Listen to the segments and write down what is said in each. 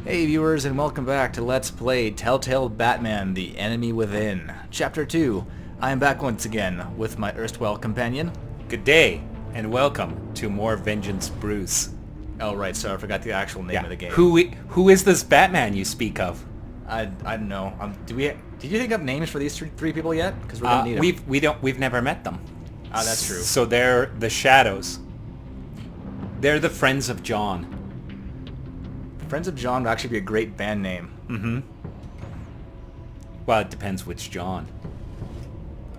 Hey viewers, and welcome back to Let's Play Telltale Batman, The Enemy Within. Chapter 2. I am back once again with my erstwhile companion. Good day, and welcome to more Vengeance Bruce. Oh right, so I forgot the actual name of the game. Who is this Batman you speak of? I don't know. Did you think up names for these three people yet? Because we're gonna need them. We've never met them. Ah, that's true. So they're the Shadows. They're the Friends of John. Friends of John would actually be a great band name. Mm-hmm. Well, it depends which John.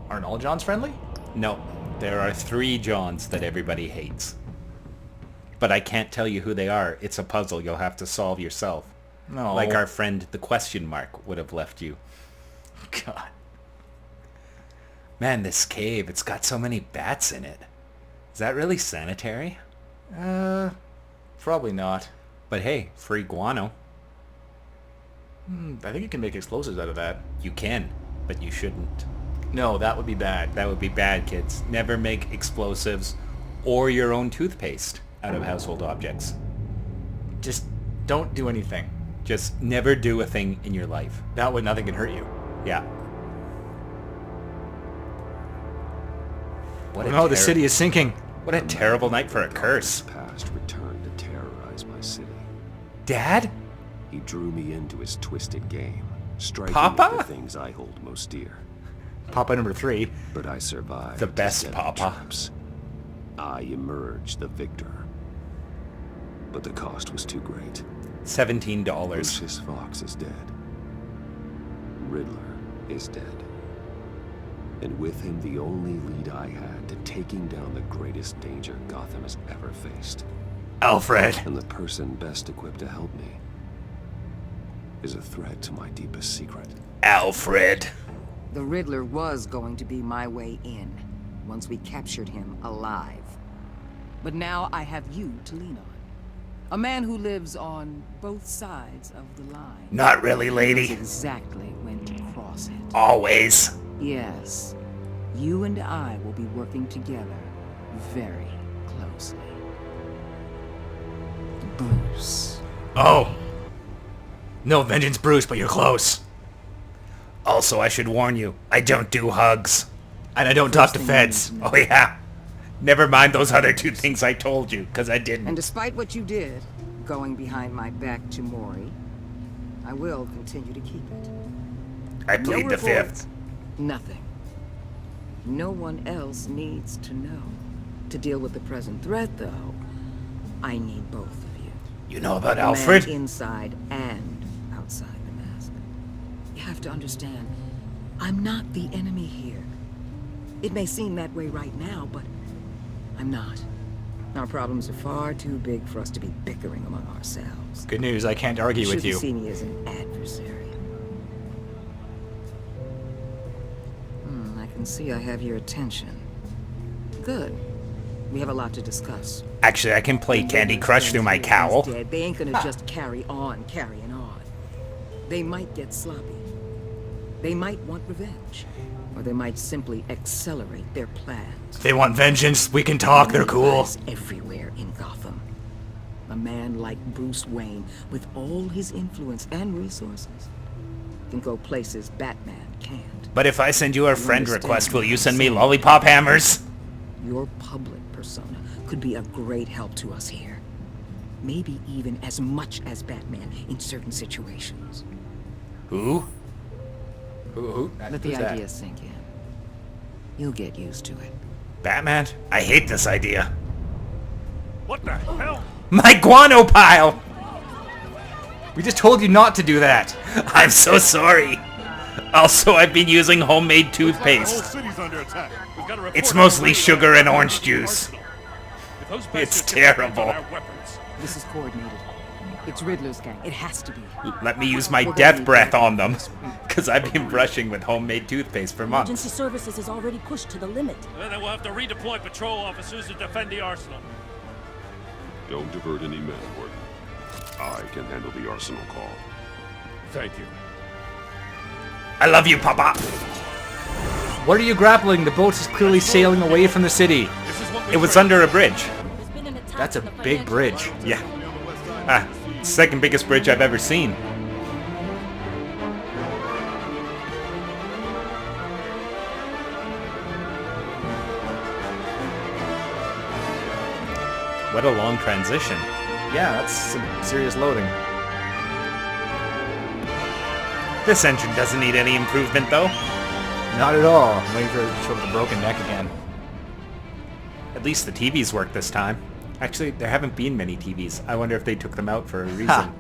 Aren't all Johns friendly? No, there are 3 Johns that everybody hates. But I can't tell you who they are. It's a puzzle you'll have to solve yourself. No. Like our friend the question mark would have left you. God. Man, this cave, it's got so many bats in it. Is that really sanitary? Probably not. But hey, free guano. I think you can make explosives out of that. You can, but you shouldn't. No, that would be bad. That would be bad, kids. Never make explosives or your own toothpaste out of household objects. Just don't do anything. Just never do a thing in your life. That way nothing can hurt you. Yeah. The city is sinking. What a terrible night for a curse. Past returned to terrorize my city. Dad? He drew me into his twisted game, striking Papa? at the things I hold most dear. Papa number 3. But I survived. The best 7 Papa. traps. I emerged the victor. But the cost was too great. $17. Lucius Fox is dead. Riddler is dead. And with him the only lead I had to taking down the greatest danger Gotham has ever faced. Alfred! And the person best equipped to help me is a threat to my deepest secret. Alfred! The Riddler was going to be my way in, once we captured him alive. But now I have you to lean on. A man who lives on both sides of the line. Not really, Knows lady. exactly when to cross it. Always. Yes, you and I will be working together very closely. Bruce. Oh! No Vengeance Bruce, but you're close. Also, I should warn you, I don't do hugs. And I don't talk to feds. Oh yeah. Never mind those other 2 things I told you, because I didn't. And despite what you did, going behind my back to Maury, I will continue to keep it. I plead No the reports. 5th. Nothing. No one else needs to know. To deal with the present threat, though, I need both of you. You know about The Alfred? man inside and outside the mask. You have to understand, I'm not the enemy here. It may seem that way right now, but I'm not. Our problems are far too big for us to be bickering among ourselves. Good news, I can't argue with You you. see me as an adversary. I can see I have your attention. Good. We have a lot to discuss. Actually, I can play Candy Crush through my cowl. Dead. They ain't gonna just carry on carrying on. They might get sloppy. They might want revenge. Or they might simply accelerate their plans. If they want vengeance, we can talk, they're cool. Eyes everywhere in Gotham. A man like Bruce Wayne, with all his influence and resources, can go places Batman can't. But if I send you a friend understand request, will what you I'm send me saying? lollipop hammers? Your public persona could be a great help to us here. Maybe even as much as Batman in certain situations. Who? Who? Let the idea sink in. You'll get used to it. Batman? I hate this idea. What the hell? My guano pile! We just told you not to do that. I'm so sorry. Also, I've been using homemade The whole toothpaste. city's under attack. We've got a report It's on mostly the sugar and orange juice. If those It's bastards get terrible. on our weapons, This is coordinated. It's Riddler's gang. It has to be. Let me use my death breath on them. Because I've been brushing with homemade toothpaste for Emergency months. services is already pushed to the limit. then we'll have to redeploy patrol officers to defend the arsenal. Don't divert any men, Warden. I can handle the arsenal call. Thank you. I love you, Papa. What are you grappling? The boat is clearly sailing away from the city. This is what we It was trained. under a bridge. There's been an attack That's a on the big financial bridge. hub. Yeah. Second biggest bridge I've ever seen. What a long transition. Yeah, that's some serious loading. This engine doesn't need any improvement, though. Not at all. I'm waiting for it to show up the broken neck again. At least the TVs work this time. Actually, there haven't been many TVs. I wonder if they took them out for a reason. Ha.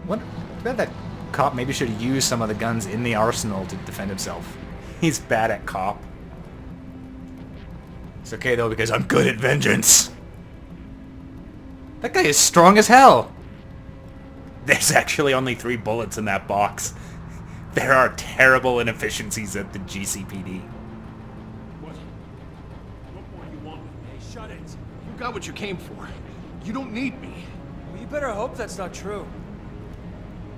What? I bet that cop maybe should have used some of the guns in the arsenal to defend himself. He's bad at cop. It's okay though because I'm good at vengeance. That guy is strong as hell. There's actually only 3 bullets in that box. There are terrible inefficiencies at the GCPD. What more you want with me? Shut it. You got what you came for. You don't need me. Well, you better hope that's not true.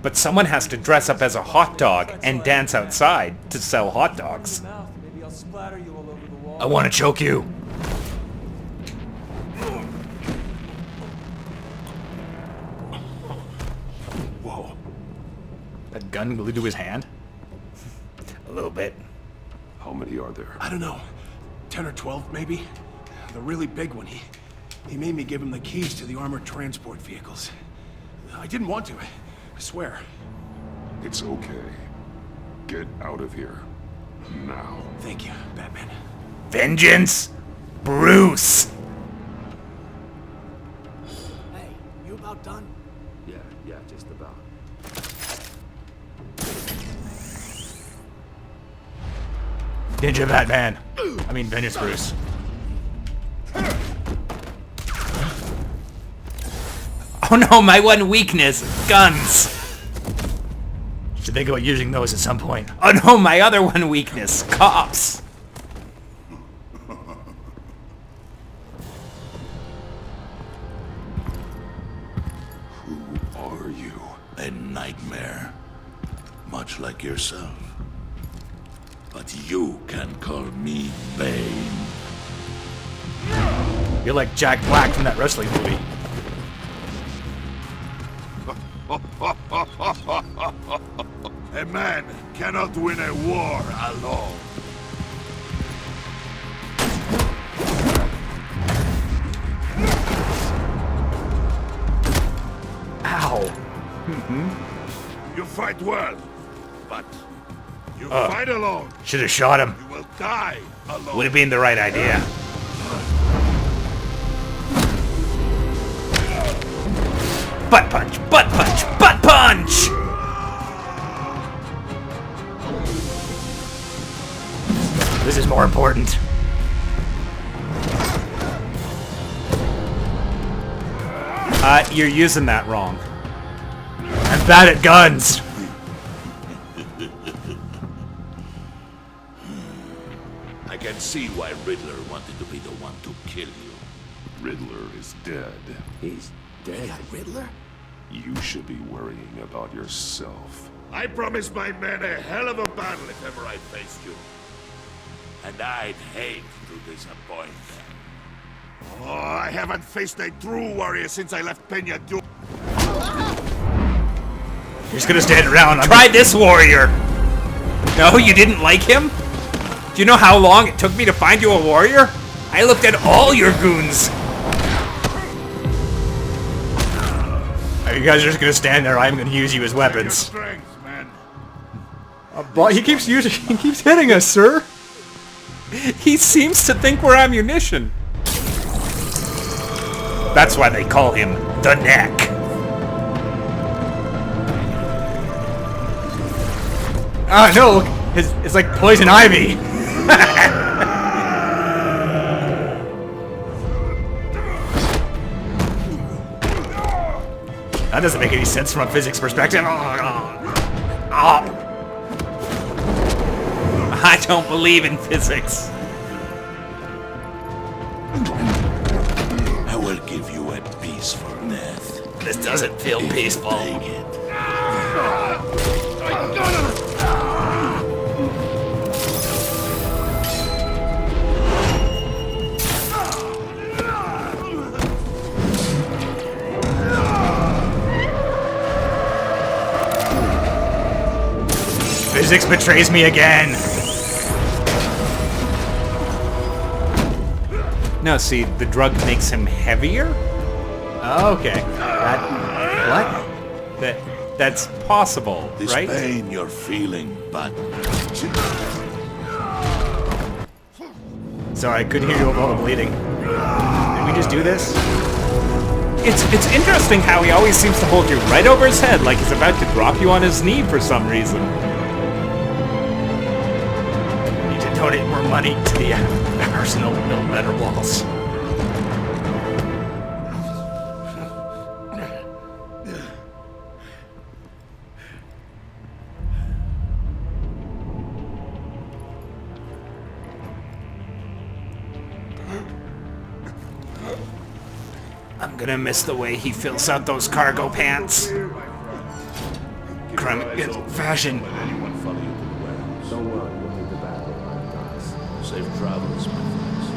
But someone has to dress up as a hot dog and dance outside to sell hot dogs. Mouth, maybe I'll splatter you all over the wall. I want to choke you. Whoa. That gun glued to his hand? A little bit. How many are there? I don't know. 10 or 12, maybe? The really big one. He made me give him the keys to the armored transport vehicles. I didn't want to. I swear. It's okay. Get out of here. Now. Thank you, Batman. Vengeance, Bruce. Hey, you about done? Yeah, just about. Ninja Batman. I mean Vengeance Bruce. Oh no, my one weakness, guns. Should think about using those at some point. Oh no, my other one weakness, cops. Who are you? A nightmare, much like yourself. But you can call me Bane. You're like Jack Black from that wrestling movie. A man cannot win a war alone. Ow. You fight well, but you fight alone. Should have shot him. You will die alone. Would have been the right idea. Butt punch, butt punch, butt punch! This is more important. You're using that wrong. I'm bad at guns. I can see why Riddler wanted to be the one to kill you. Riddler is dead. He's dead. Riddler? You should be worrying about yourself. I promised my men a hell of a battle if ever I faced you. And I'd hate to disappoint them. Oh, I haven't faced a true warrior since I left Peña Du. You're just gonna stand around. Try this warrior! No, you didn't like him? Do you know how long it took me to find you a warrior? I looked at all your goons! You guys are just gonna stand there. I'm gonna use you as Your weapons. strength, man. He keeps hitting us, sir. He seems to think we're ammunition. That's why they call him the Neck. Ah, no, it's like poison ivy. That doesn't make any sense from a physics perspective. I don't believe in physics. I will give you a peaceful death. This doesn't feel peaceful. Take it. Physics betrays me again. No, see, the drug makes him heavier? Okay. What? That's possible, This right? pain you're feeling, Batman. Sorry, I couldn't hear you over all the bleeding. Did we just do this? It's interesting how he always seems to hold you right over his head like he's about to drop you on his knee for some reason. We need to donate more money to the arsenal to build better walls. I'm gonna miss the way he fills out those cargo pants. Crime against fashion. Let anyone follow you to the warehouse. Don't worry, we'll take the battle line, guys. Safe travels, my friends.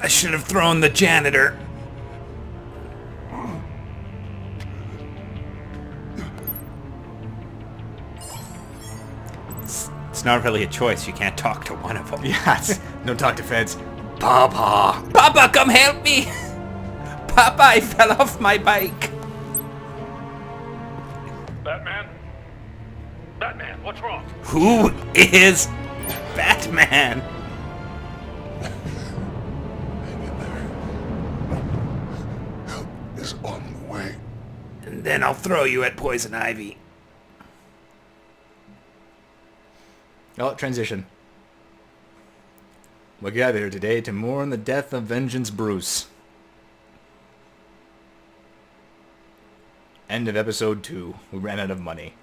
I should have thrown the janitor. It's not really a choice. You can't talk to one of them. Yes. Don't talk to feds. Papa. Papa, come help me! Papa, I fell off my bike. Batman? Batman, what's wrong? Who is Batman? Hang in there. Help is on the way. And then I'll throw you at Poison Ivy. Oh, transition. We gather here today to mourn the death of Vengeance Bruce. End of episode 2. We ran out of money.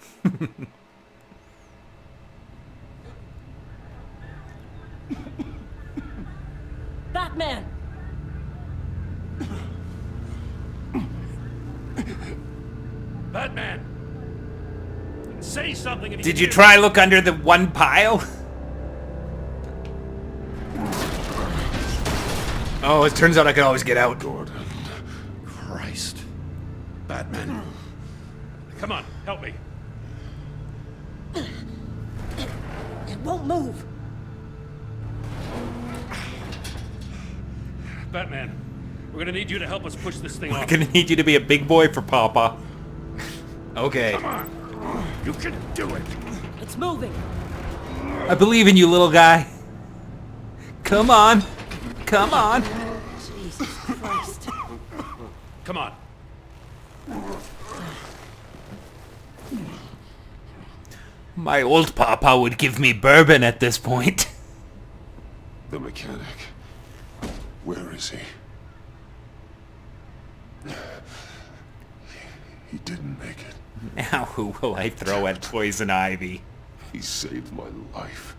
Batman! Batman! Say something if Did you try look under the one pile? Oh, it turns out I could always get out. Gordon. Christ. Batman. Come on, help me. It won't move. Batman, we're gonna need you to help us push this thing I'm off. gonna need you to be a big boy for Papa. Okay. Come on. You can do it. It's moving. I believe in you, little guy. Come on. Come on. Jesus Christ. Come on. My old Papa would give me bourbon at this point. The mechanic. Where is he? He didn't make it. Now who will I throw at Poison Ivy? He saved my life.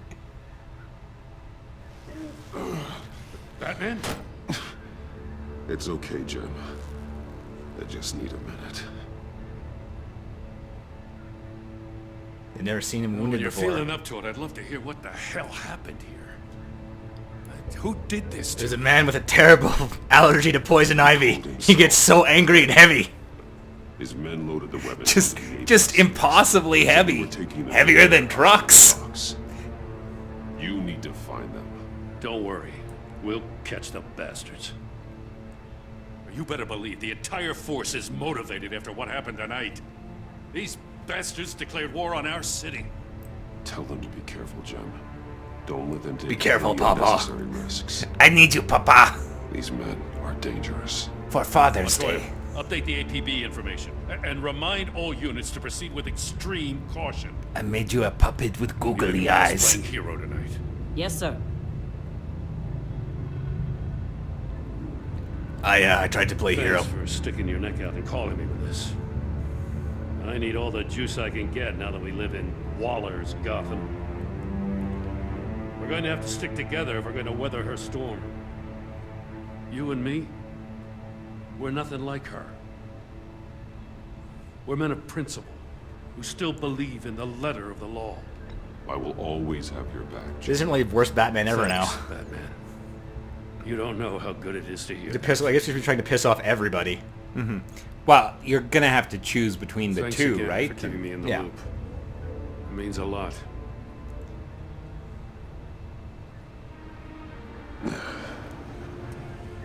Batman? It's okay, Jim. I just need a minute. I've never seen him When wounded you're before. feeling up to it, I'd love to hear what the hell happened here. Who did this to There's a man with a terrible allergy to poison ivy. He gets so angry and heavy. His men loaded the weapons. Just impossibly heavy. Heavier than trucks. You need to find them. Don't worry. We'll catch the bastards. You better believe the entire force is motivated after what happened tonight. These bastards declared war on our city. Tell them to be careful, Jim. Don't let them take Be careful, any Papa. unnecessary risks. I need you, Papa. These men are dangerous. For Father's Montoya, Day. update the APB information and remind all units to proceed with extreme caution. I made you a puppet with googly You're eyes. playing hero tonight. Yes, sir. I tried to play hero. Thanks for sticking your neck out and calling me with this. I need all the juice I can get now that we live in Waller's Gotham. We're going to have to stick together if we're going to weather her storm. You and me, we're nothing like her. We're men of principle, who still believe in the letter of the law. I will always have your back, This Jim. isn't really the worst Batman ever Thanks, now. Batman. You don't know how good it is to hear. I guess he's been trying to piss off everybody. Well, you're gonna have to choose between the Thanks two, again right? for keeping me in the Yeah. loop. It means a lot.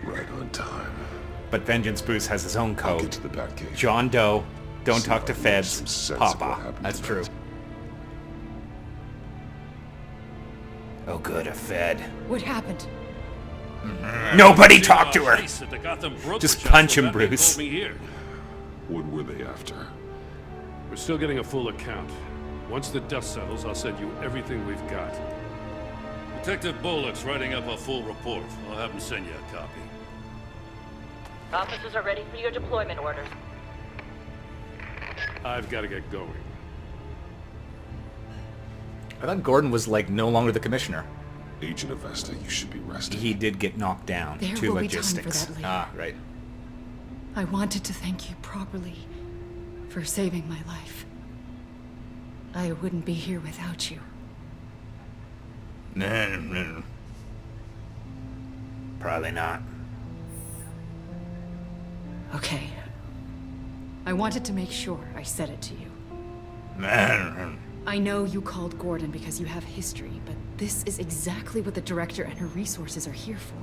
Right on time. But Vengeance Bruce has his own I'll code. get to the Batcave. John Doe, don't See talk if to I can make feds, some sense of what Papa. happened That's tonight. true. Oh good, a fed. What happened? Nobody talk to her! Heist at the Gotham brokerage Just house punch where him, Batman Bruce. called me here. What were they after? We're still getting a full account. Once the dust settles, I'll send you everything we've got. Detective Bullock's writing up a full report. I'll have him send you a copy. Officers are ready for your deployment orders. I've got to get going. I thought Gordon was, like, no longer the commissioner. Agent Avesta, you should be resting. He did get knocked down There to will be time for logistics. that later. Ah, right. I wanted to thank you properly for saving my life. I wouldn't be here without you. Probably not. Okay. I wanted to make sure I said it to you. I know you called Gordon because you have history, but this is exactly what the director and her resources are here for.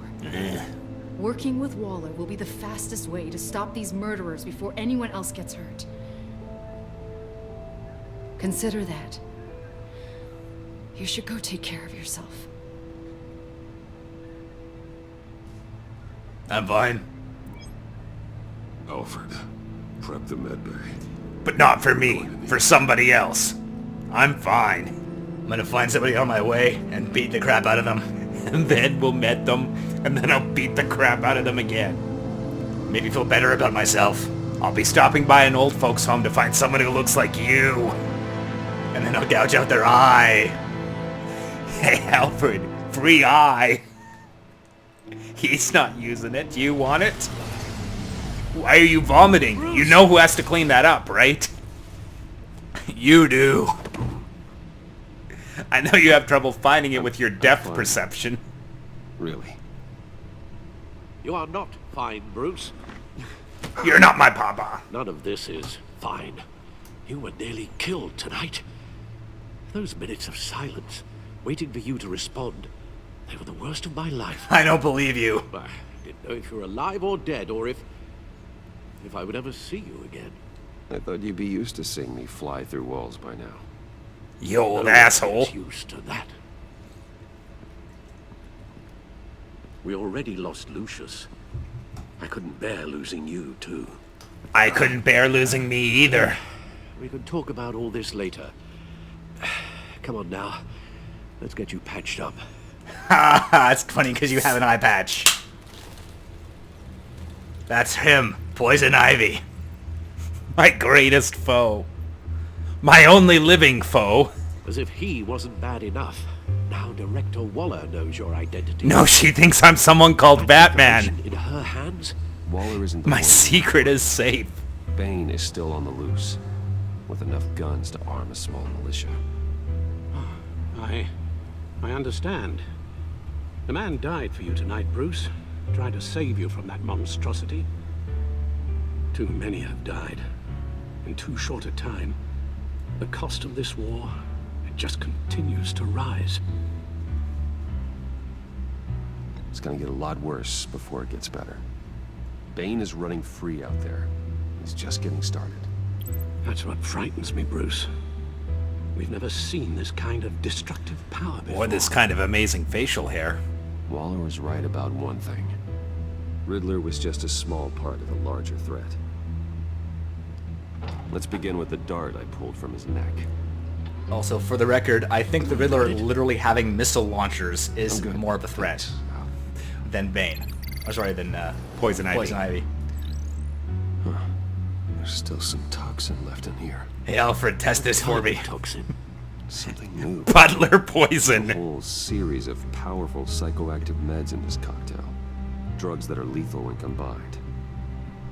Working with Waller will be the fastest way to stop these murderers before anyone else gets hurt. Consider that. You should go take care of yourself. I'm fine. Alfred, prep the medbay. But not for me, for somebody else. I'm fine. I'm gonna find somebody on my way and beat the crap out of them. And then we'll met them, and then I'll beat the crap out of them again. Maybe feel better about myself. I'll be stopping by an old folks' home to find someone who looks like you. And then I'll gouge out their eye. Hey, Alfred, free eye. He's not using it. Do you want it? Why are you vomiting? Bruce. You know who has to clean that up, right? You do. I know you have trouble finding it with your depth fine. perception. Really? You are not fine, Bruce. You're not my papa. None of this is fine. You were nearly killed tonight. Those minutes of silence, waiting for you to respond, they were the worst of my life. I don't believe you. I didn't know if you were alive or dead, or if I would ever see you again. I thought you'd be used to seeing me fly through walls by now. You old No one asshole. gets used to that. We already lost Lucius. I couldn't bear losing you, too. I couldn't bear losing me either. We can talk about all this later. Come on now. Let's get you patched up. Ha ha, it's funny because you have an eye patch. That's him, Poison Ivy. My greatest foe. My only living foe. As if he wasn't bad enough. Now Director Waller knows your identity. No, she thinks I'm someone called Batman. In her hands? Waller isn't the My one. secret is safe. Bane is still on the loose, with enough guns to arm a small militia. I understand. The man died for you tonight, Bruce. Tried to save you from that monstrosity. Too many have died. In too short a time. The cost of this war, it just continues to rise. It's gonna get a lot worse before it gets better. Bane is running free out there. He's just getting started. That's what frightens me, Bruce. We've never seen this kind of destructive power before. Or this kind of amazing facial hair. Waller was right about one thing. Riddler was just a small part of the larger threat. Let's begin with the dart I pulled from his neck. Also, for the record, I think the Riddler literally having missile launchers is I'm good. more of a threat Thanks. than Bane. Or sorry, than Poison Ivy. Poison Ivy. There's still some toxin left in here. Hey, Alfred, test this for me. Toxin. Something new. Butler A poison. whole series of powerful psychoactive meds in this cocktail. Drugs that are lethal when combined.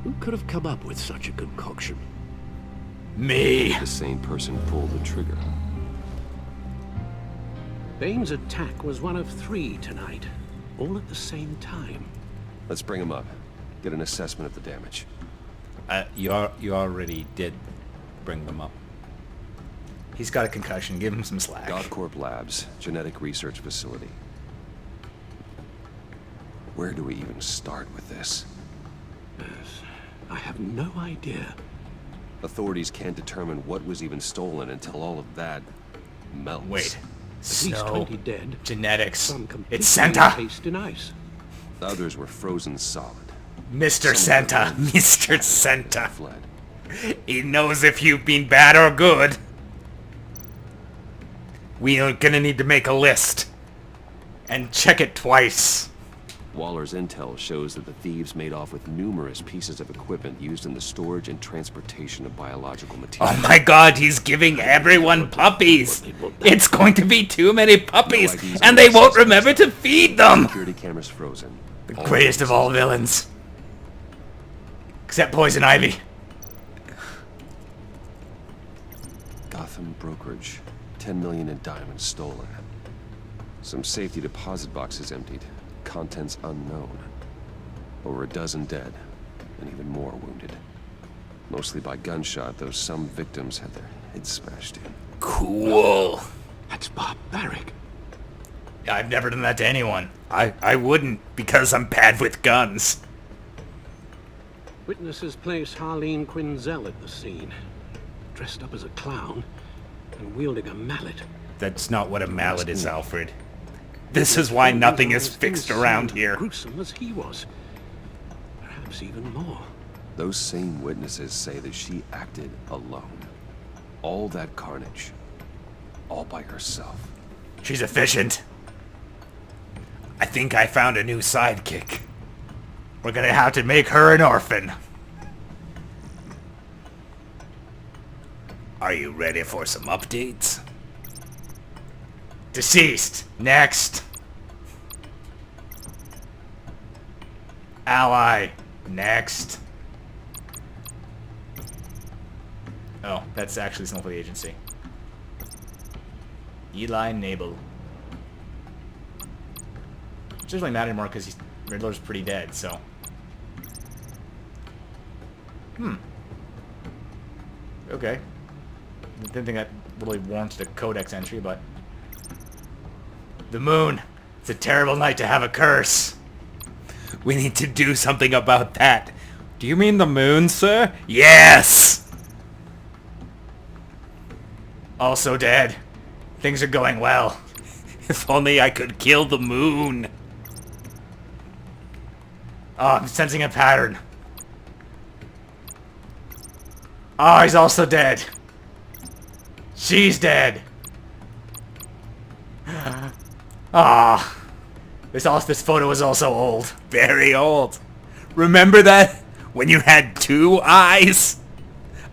Who could have come up with such a concoction? Me. The same person pulled the trigger. Bane's attack was one of 3 tonight, all at the same time. Let's bring him up. Get an assessment of the damage. You already did bring them up. He's got a concussion. Give him some slack. GothCorp Labs, genetic research facility. Where do we even start with this? Yes, I have no idea. Authorities can't determine what was even stolen until all of that melts. Wait. At Snow. least 20 dead. Genetics. Some completely It's Santa. encased in ice. Others were frozen solid. Mr. Santa. Mr. Santa. Fled. He knows if you've been bad or good. We are gonna need to make a list. And check it twice. Waller's intel shows that the thieves made off with numerous pieces of equipment used in the storage and transportation of biological material. Oh my god, he's giving everyone puppies! It's going to be too many puppies, and they won't remember to feed them! Security cameras frozen. The greatest of all villains. Except Poison Ivy. Gotham brokerage. 10 million in diamonds stolen. Some safety deposit boxes emptied. Contents unknown. Over a dozen dead, and even more wounded. Mostly by gunshot, though some victims had their heads smashed in. Cool. That's barbaric. I've never done that to anyone. I wouldn't, because I'm bad with guns. Witnesses place Harleen Quinzel at the scene. Dressed up as a clown and wielding a mallet. That's not what a mallet is, Alfred. This is why nothing is fixed around here. Gruesome as he was. Perhaps even more. Those same witnesses say that she acted alone. All that carnage. All by herself. She's efficient. I think I found a new sidekick. We're gonna have to make her an orphan. Are you ready for some updates? Deceased. Next. Ally. Next. Oh, that's actually something for the agency. Eli Nabel. It doesn't really matter anymore because Riddler's pretty dead, so. Okay. Didn't think that really warranted a codex entry, but... The moon. It's a terrible night to have a curse. We need to do something about that. Do you mean the moon, sir? Yes! Also dead. Things are going well. If only I could kill the moon. Oh, I'm sensing a pattern. Oh, he's also dead. She's dead. Ah. This photo is also old. Very old. Remember that? When you had 2 eyes?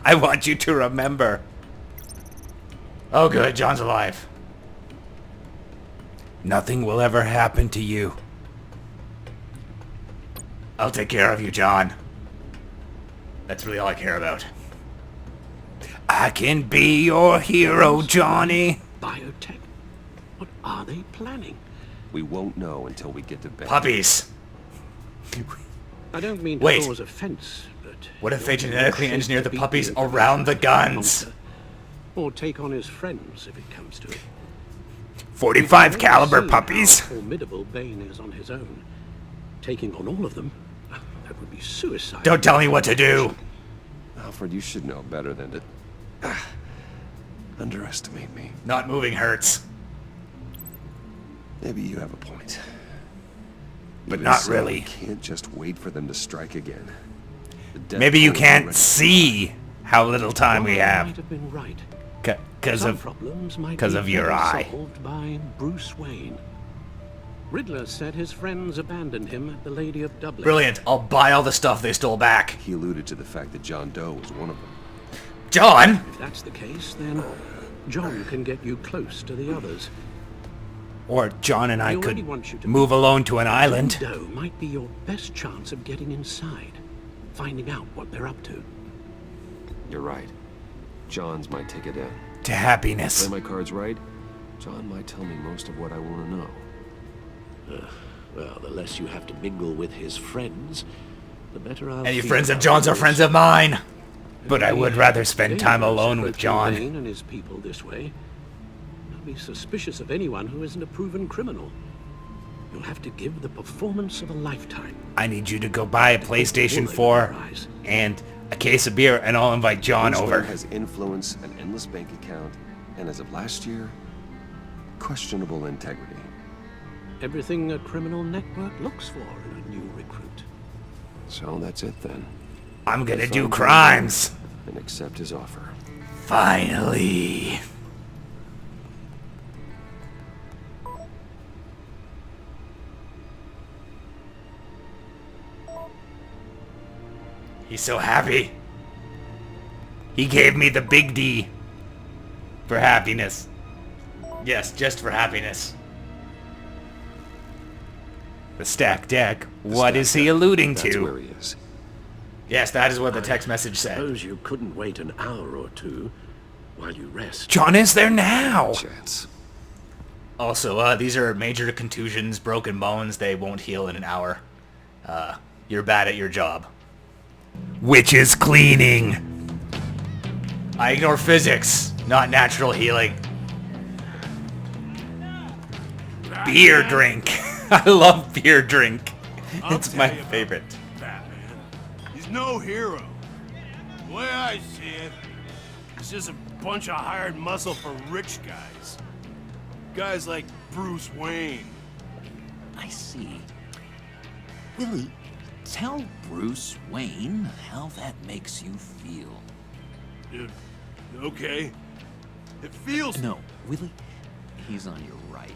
I want you to remember. Oh good, John's alive. Nothing will ever happen to you. I'll take care of you, John. That's really all I care about. I can be your hero, Johnny. Biotech? What are they planning? We won't know until we get to bed. Puppies. I don't mean to Wait. cause offense, but... What if they genetically engineer the puppies around the guns? Or take on his friends, if it comes to it. 45 caliber See puppies. how formidable Bane is on his own. Taking on all of them, that would be suicide. Don't tell me what to do. Alfred, you should know better than to... underestimate me. Not moving hurts. Maybe you have a point. But Even not so, really. We can't just wait for them to strike again. The death Maybe you toll is can't already- see how little time we Might have. have been right. Because Some of... problems might 'cause be of your better eye. solved by Bruce Wayne. Riddler said his friends abandoned him at the Lady of Dublin. Brilliant. I'll buy all the stuff they stole back. He alluded to the fact that John Doe was one of them. John? If that's the case, then John can get you close to the others. Or John and I already could want you to move alone to an island. Doe might be your best chance of getting inside, finding out what they're up to. You're right. John's my ticket in. To happiness. Play my cards right, John might tell me most of what I want to know. Well, the less you have to mingle with his friends, the better I'll Any feel friends of about John's are Bruce. friends of mine. But I would rather It's spend time dangerous alone to with go through John. Vane and his people this way. I'll be suspicious of anyone who isn't a proven criminal. You'll have to give the performance of a lifetime. I need you to go buy a PlayStation Bullet 4 in your eyes. and a case of beer, and I'll invite John Bruce over. Wayne has influence, an endless bank account, and as of last year, questionable integrity. Everything a criminal network looks for in a new recruit. So that's it then. I'm gonna Find do John crimes. and accept his offer. Finally. He's so happy. He gave me the big D. For happiness. Yes, just for happiness. The stack deck. What is he alluding That's to? where he is. Yes, that is what the text message said. Suppose you couldn't wait an hour or two while you rest. John is there now. Chance. Also, these are major contusions, broken bones. They won't heal in an hour. You're bad at your job. Which is cleaning. I ignore physics, not natural healing. Beer drink. I love beer drink. It's my favorite. Batman. He's no hero. The way I see it, he's just a bunch of hired muscle for rich guys. Guys like Bruce Wayne. I see. Willie, tell Bruce Wayne how that makes you feel. Okay. It feels... No, Willie, he's on your right.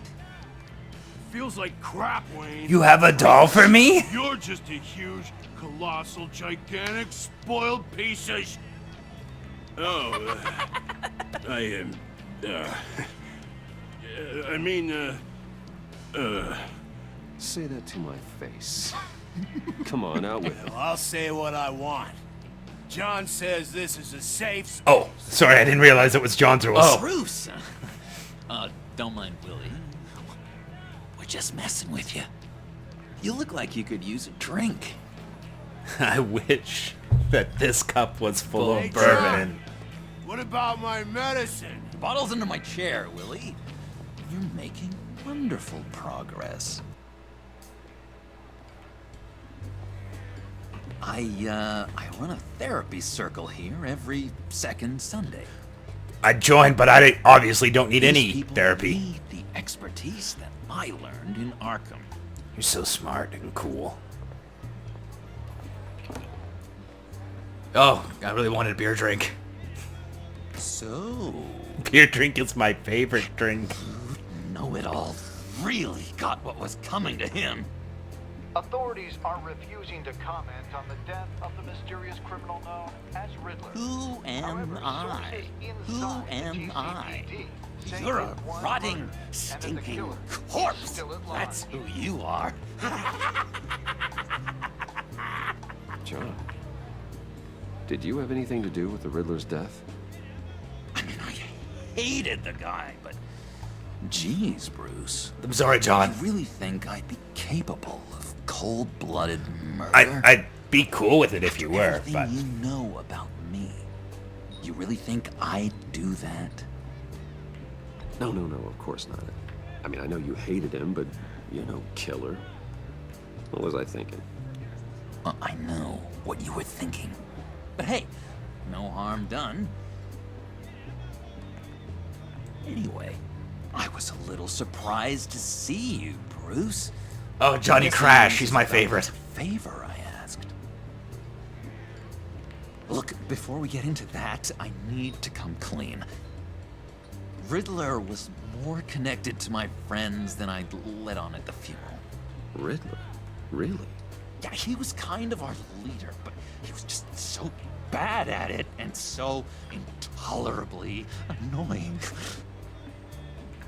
feels like crap, Wayne. You have a doll for me? You're just a huge, colossal, gigantic, spoiled piece of sh... Oh, I am... I mean, Say that to my face. Come on, out with it. Well, I'll say what I want. John says this is a safe space. Oh, sorry, I didn't realize it was John's rules. Oh, Bruce! Don't mind Willie. We're just messing with you. You look like you could use a drink. I wish that this cup was full Hey, of bourbon. John, what about my medicine? The bottle's under my chair, Willie. You're making wonderful progress. I run a therapy circle here every second Sunday. I joined, but I obviously don't need These any people therapy. need the expertise that I learned in Arkham. You're so smart and cool. Oh, I really wanted a beer drink. So, Beer drink is my favorite drink. know-it-all really got what was coming to him. Authorities are refusing to comment on the death of the mysterious criminal known as Riddler. Who am However, I? sources Who inside the am I? GCPD say You're a that one rotting, murder and that the stinking killer is corpse. still at large. That's who you are. John, did you have anything to do with the Riddler's death? I mean, I hated the guy, but... Jeez, Bruce. I'm sorry, John. You really think I'd be capable of cold-blooded murder? I'd be cool with it if you were, Everything but... you know about me. You really think I'd do that? No, of course not. I mean, I know you hated him, but, you know, killer. What was I thinking? I know what you were thinking. But hey, no harm done. Anyway, I was a little surprised to see you, Bruce. Oh, Johnny Guess Crash, this he's is my about favorite. what favor I asked. Look, before we get into that, I need to come clean. Riddler was more connected to my friends than I'd let on at the funeral. Riddler? Really? Yeah, he was kind of our leader, but he was just so bad at it and so intolerably annoying.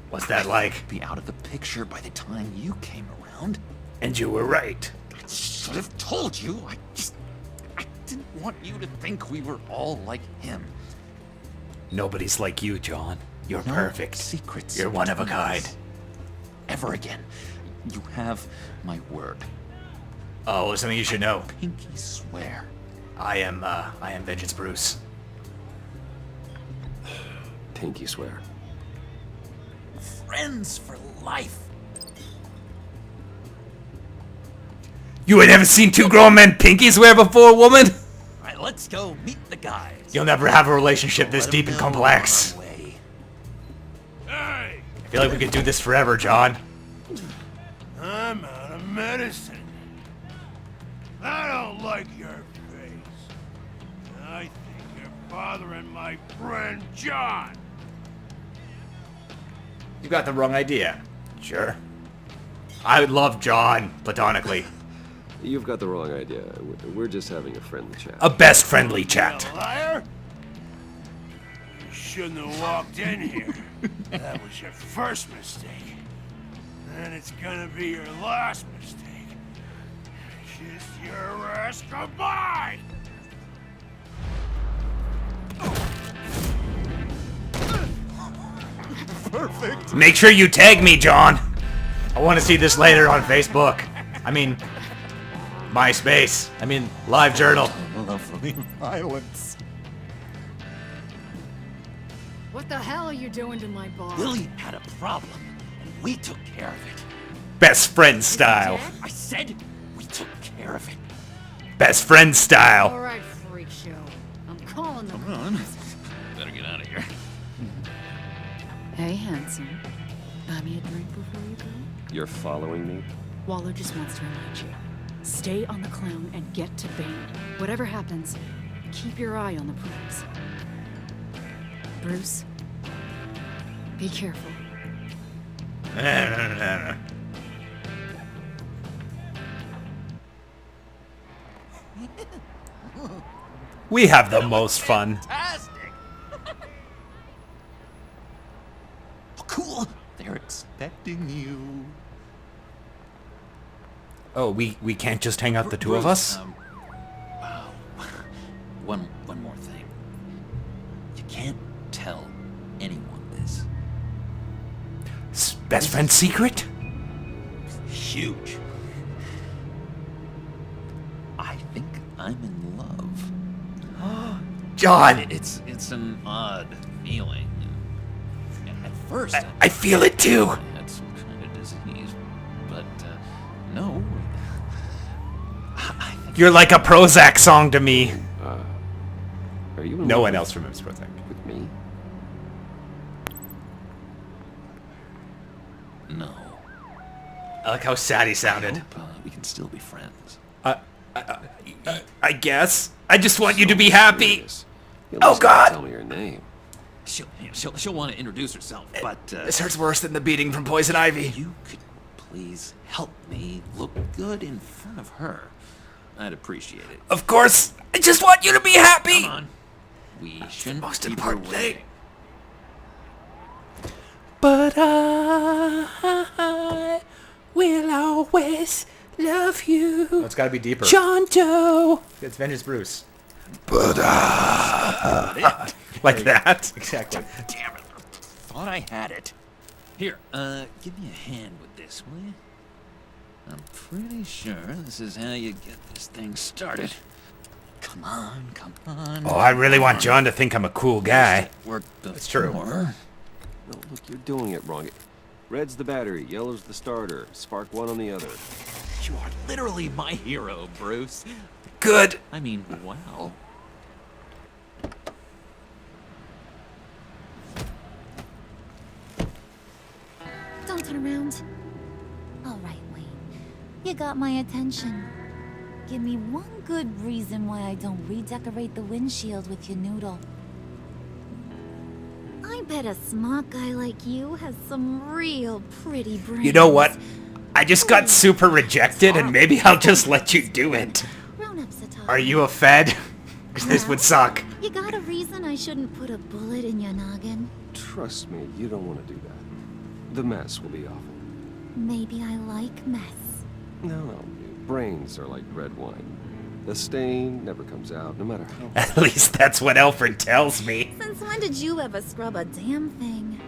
What's that like? I'd be out of the picture by the time you came around. And you were right. I should have told you. I didn't want you to think we were all like him. Nobody's like you, John. You're No perfect. secrets You're one of a between us. kind. Ever again. You have my word. Oh, well, something you should know. Pinky swear. I am Vengeance Bruce. Pinky swear. Friends for life. You had never seen two grown men pinky swear before, woman? Alright, let's go meet the guys. You'll never have a relationship this Let deep 'em and know complex. we're on our way. Hey, I feel like we could do this forever, John. I'm out of medicine. I don't like your face. I think you're bothering my friend John. You got the wrong idea. Sure. I love John, platonically. You've got the wrong idea. We're just having a friendly chat. A best friendly chat. You liar! You shouldn't have walked in here. That was your first mistake. And it's gonna be your last mistake. Kiss your ass goodbye! Perfect. Make sure you tag me, John. I want to see this later on Facebook. I mean, MySpace. I mean, LiveJournal. Lovely violence. What the hell are you doing to my bar? Willie had a problem, and we took care of it. Best friend style. I said we took care of it. Best friend style. Alright, freak show. I'm calling them. Come on. Better get out of here. Hey, handsome. Buy me a drink before you go? You're following me? Waller just wants to remind you. Stay on the clown and get to Bane. Whatever happens, keep your eye on the prize. Bruce, be careful. We have the most fun. Fantastic. Cool. They're expecting you. Oh, we can't just hang out the two of us? Wow. One more thing. You can't tell anyone this. Best friend secret? Huge. I think I'm in love. John! It's an odd feeling. At first, I feel it too. I had some kind of disease, but no. I think You're like a Prozac song to me. Are you in No love one else remembers Prozac. with me? no. I like how sad he sounded. Hope, we can still be friends. I guess. I just want you to be happy. Serious. You Oh, at least gotta God. Tell me your name. She'll want to introduce herself, but This hurts worse than the beating from Poison Ivy. you could please help me look good in front of her. I'd appreciate it. Of course. I just want you to be happy. Come on. We shouldn't most keep her important thing. waiting. But I will always love you. Oh, it's gotta be deeper. John Doe. It's Vengeance Bruce. But like that. Exactly. Damn it. Thought I had it. Here, give me a hand with this, will you? I'm pretty sure this is how you get this thing started. Come on, come on. Oh, I really want John to think I'm a cool guy. Worked That's true. before. No, look, you're doing it wrong. Red's the battery, yellow's the starter, spark one on the other. You are literally my hero, Bruce. Good. I mean, wow. Don't turn around. All right, Wayne. You got my attention. Give me one good reason why I don't redecorate the windshield with your noodle. I bet a smart guy like you has some real pretty brains. You know what? I just got super rejected, and maybe I'll just let you do it. Grown-ups are talking. Are you a Fed? 'Cause this would suck. You got a reason I shouldn't put a bullet in your noggin? Trust me, you don't want to do that. The mess will be awful. Maybe I like mess. No, brains are like red wine. The stain never comes out, no matter how. At least that's what Alfred tells me. Since when did you ever scrub a damn thing?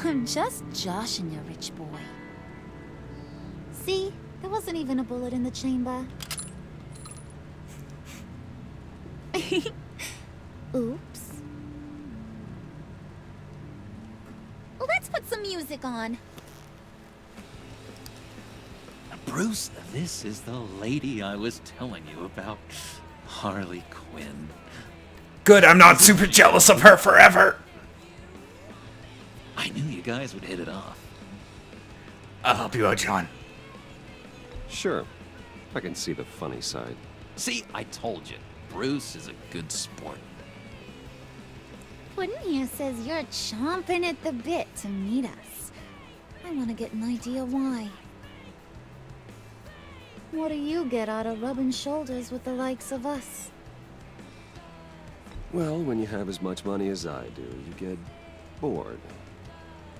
I'm just joshing you, rich boy. See? There wasn't even a bullet in the chamber. Oops. Let's put some music on. Bruce, this is the lady I was telling you about. Harley Quinn. Good, I'm not super jealous of her forever. I knew you guys would hit it off. I'll help you out, John. Sure. I can see the funny side. See, I told you. Bruce is a good sport. Puddin' here says you're chomping at the bit to meet us. I want to get an idea why. What do you get out of rubbing shoulders with the likes of us? Well, when you have as much money as I do, you get bored.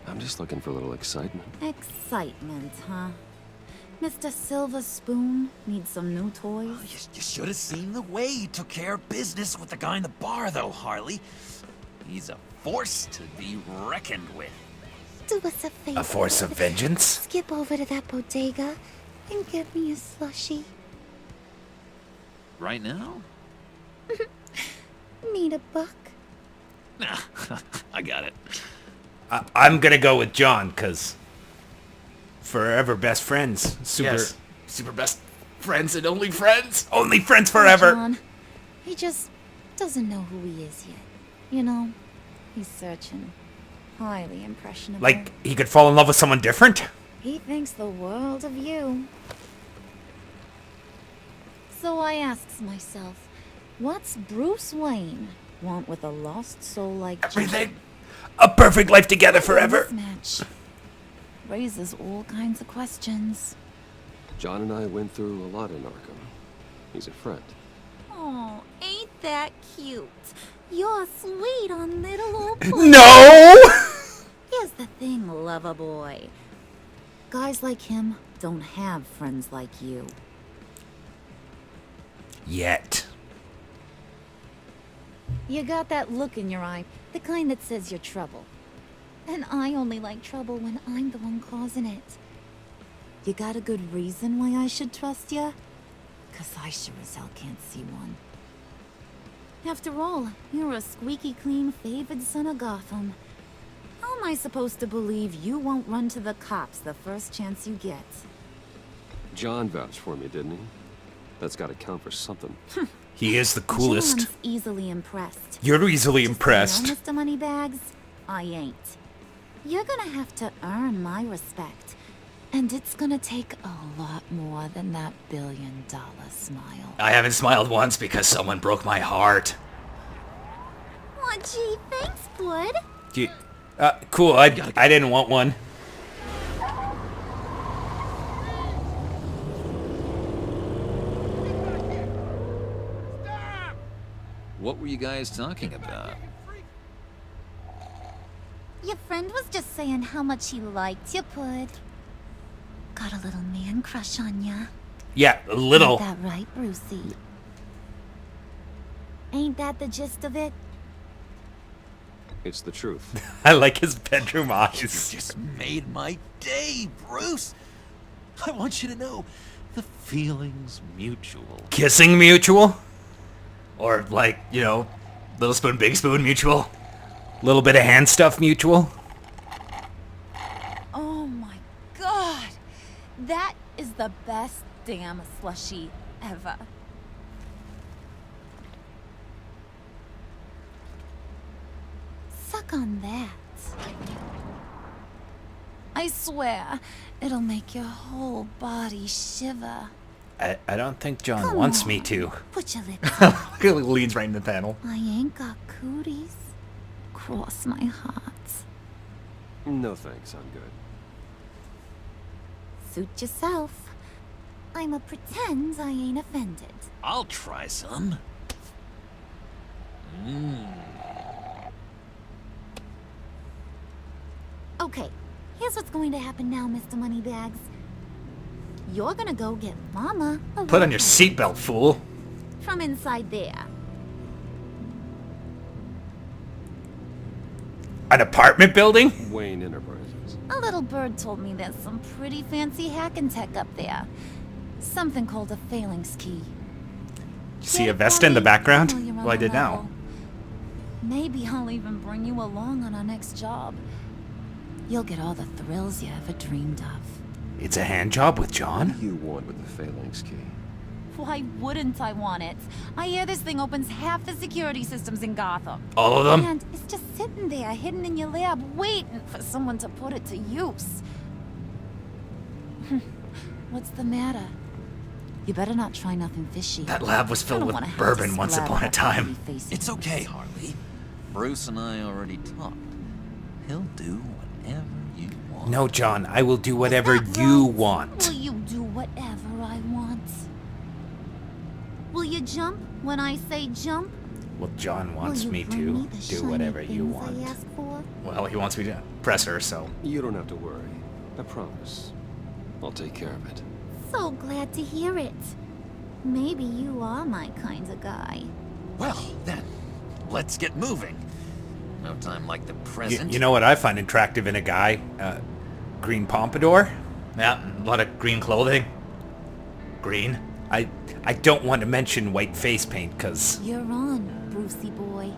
I'm just looking for a little excitement. Excitement, huh? Mr. Silver Spoon needs some new toys? Oh, you should have seen the way he took care of business with the guy in the bar, though, Harley. He's a force to be reckoned with. Do us a favor. A force of vengeance? Skip over to that bodega and get me a slushie. Right now? Need a buck? Nah, I got it. I'm gonna go with John, cause forever best friends. Super best friends and only friends. Only friends forever. John, he just doesn't know who he is yet. You know, he's searching. Highly impressionable. Like, he could fall in love with someone different? He thinks the world of you. So I asks myself, what's Bruce Wayne want with a lost soul like Everything. A perfect life together forever. Mismatch raises all kinds of questions. John and I went through a lot in Arkham. He's a friend. Oh, ain't that cute? You're sweet on little old boy. No! Here's the thing, lover boy. Guys like him don't have friends like you. Yet. You got that look in your eye, the kind that says you're trouble. And I only like trouble when I'm the one causing it. You got a good reason why I should trust you? 'Cause I sure as hell can't see one. After all, you're a squeaky clean favored son of Gotham. How am I supposed to believe you won't run to the cops the first chance you get? John vouched for me, didn't he? That's gotta count for something. He is the coolest. John's easily impressed. You're easily Just impressed. so you know, Mr. Moneybags, I ain't. You're gonna have to earn my respect. And it's gonna take a lot more than that $1 billion smile. I haven't smiled once because someone broke my heart. Aw, gee, thanks, bud. Cool, I didn't want one. What were you guys talking about? Your friend was just saying how much he liked you, Pud. Got a little man crush on ya. Yeah, a little. Ain't that right, Brucey? Ain't that the gist of it? It's the truth. I like his bedroom eyes. You just made my day, Bruce. I want you to know, the feeling's mutual. Kissing mutual? Or like, you know, little spoon, big spoon mutual? Little bit of hand stuff mutual? Oh my god! That is the best damn slushie ever. Suck on that. I swear, it'll make your whole body shiver. I don't think John Come wants on. me to. Put your lips up. He leans right in the panel. I ain't got cooties. Cross my heart. No thanks, I'm good. Suit yourself. I'ma pretend I ain't offended. I'll try some. Okay, here's what's going to happen now, Mr. Moneybags. You're gonna go get Mama a Put on little your seatbelt, fool. from inside there. An apartment building? Wayne Enterprises. A little bird told me there's some pretty fancy hacking tech up there. Something called a phalanx key. See a Vesta in the background? While you're on Well, I the did now. level. Maybe I'll even bring you along on our next job. You'll get all the thrills you ever dreamed of. It's a hand job with What John? do you want with the phalanx key? Why wouldn't I want it? I hear this thing opens half the security systems in Gotham. All of them? And it's just sitting there, hidden in your lab, waiting for someone to put it to use. What's the matter? You better not try nothing fishy. That lab was I filled don't with wanna have bourbon to once splatter upon a up time. pretty faces. It's okay, Harley. Bruce and I already talked. He'll do whatever you want. No, John, I will do whatever you want. Will you do whatever I want? Will you jump when I say jump? Well, John wants Will me you bring to me the do shiny whatever you things want. I ask for? Well, he wants me to press her, so. You don't have to worry. I promise. I'll take care of it. So glad to hear it. Maybe you are my kind of guy. Well, then, let's get moving. No time like the present. You know what I find attractive in a guy? Green pompadour? Yeah, a lot of green clothing. Green. I don't want to mention white face paint, because You're on, Brucey boy.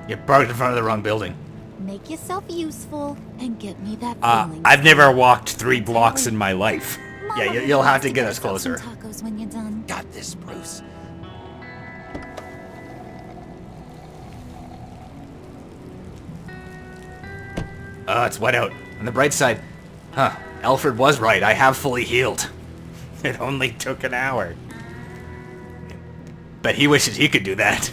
you parked in front of the wrong building. Make yourself useful and get me that feeling. I've never walked 3 blocks in my life. Yeah, Mama you'll have to wants get get us yourself some closer. tacos when you're done. Got this, Bruce. It's wet out. On the bright side, Alfred was right. I have fully healed. It only took an hour. But he wishes he could do that.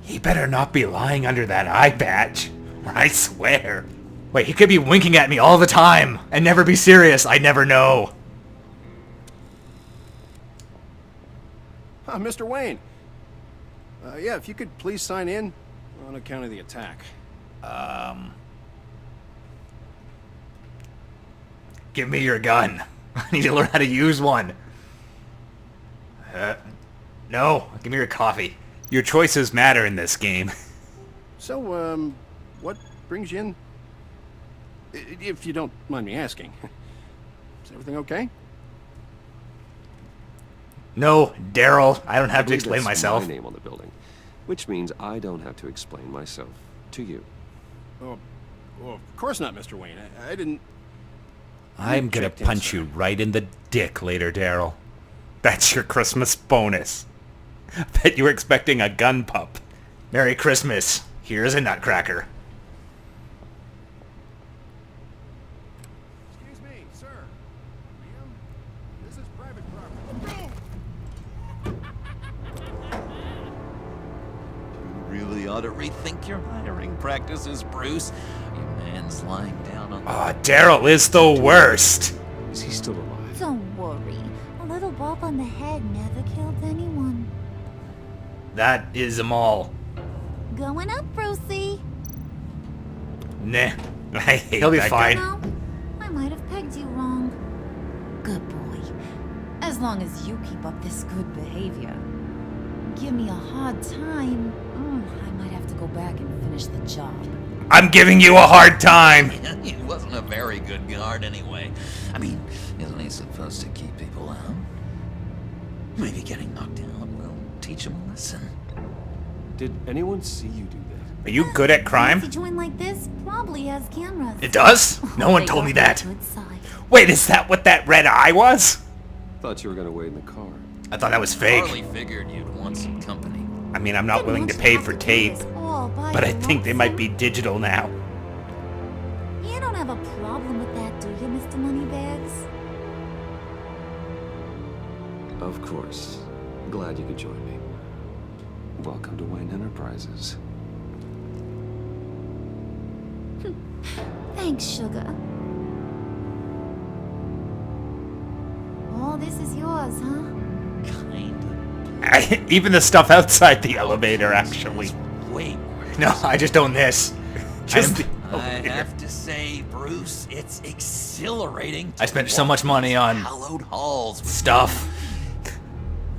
He better not be lying under that eye patch. I swear. Wait, he could be winking at me all the time and never be serious. I never know. Mr. Wayne. Yeah, if you could please sign in on account of the attack. Give me your gun. I need to learn how to use one. No, give me your coffee. Your choices matter in this game. So, what brings you in? If you don't mind me asking. Is everything okay? No, Daryl, I don't have to believe explain that's myself. My name on the building, which means I don't have to explain myself to you. Oh, well, of course not, Mr. Wayne. I didn't... I'm gonna checked in, punch sir. you right in the dick later, Daryl. That's your Christmas bonus. Bet you were expecting a gun pup. Merry Christmas. Here's a nutcracker. Excuse me, sir. Ma'am, this is private property. You really ought to rethink your hiring practices, Bruce. Your man's lying down on Daryl is the worst. Is he still alive? Don't worry. A little bump on the head never killed anyone. That is them all. Going up, Brucey. Nah, I hate He'll be fine. No, I might have pegged you wrong. Good boy. As long as you keep up this good behavior. Give me a hard time. I might have to go back and finish the job. I'm giving you a hard time. He wasn't a very good guard anyway. I mean, isn't he supposed to keep people out? Maybe getting knocked down will teach him a lesson. Did anyone see you do that? Are you good at crime? A joint like this probably has cameras. It does? No one They told got me the that. good side. Wait, is that what that red eye was? Thought you were gonna wait in the car. I thought that was fake. Harley figured you'd want some company. I mean, I'm not willing to pay for tape, but I think they might be digital now. You don't have a problem with that, do you, Mr. Moneybags? Of course. Glad you could join me. Welcome to Wayne Enterprises. Thanks, sugar. All this is yours, huh? Even the stuff outside the elevator, actually. Way more. No, I just own this. Just I have to say, Bruce, it's exhilarating. I spent so much money on hallowed halls with stuff.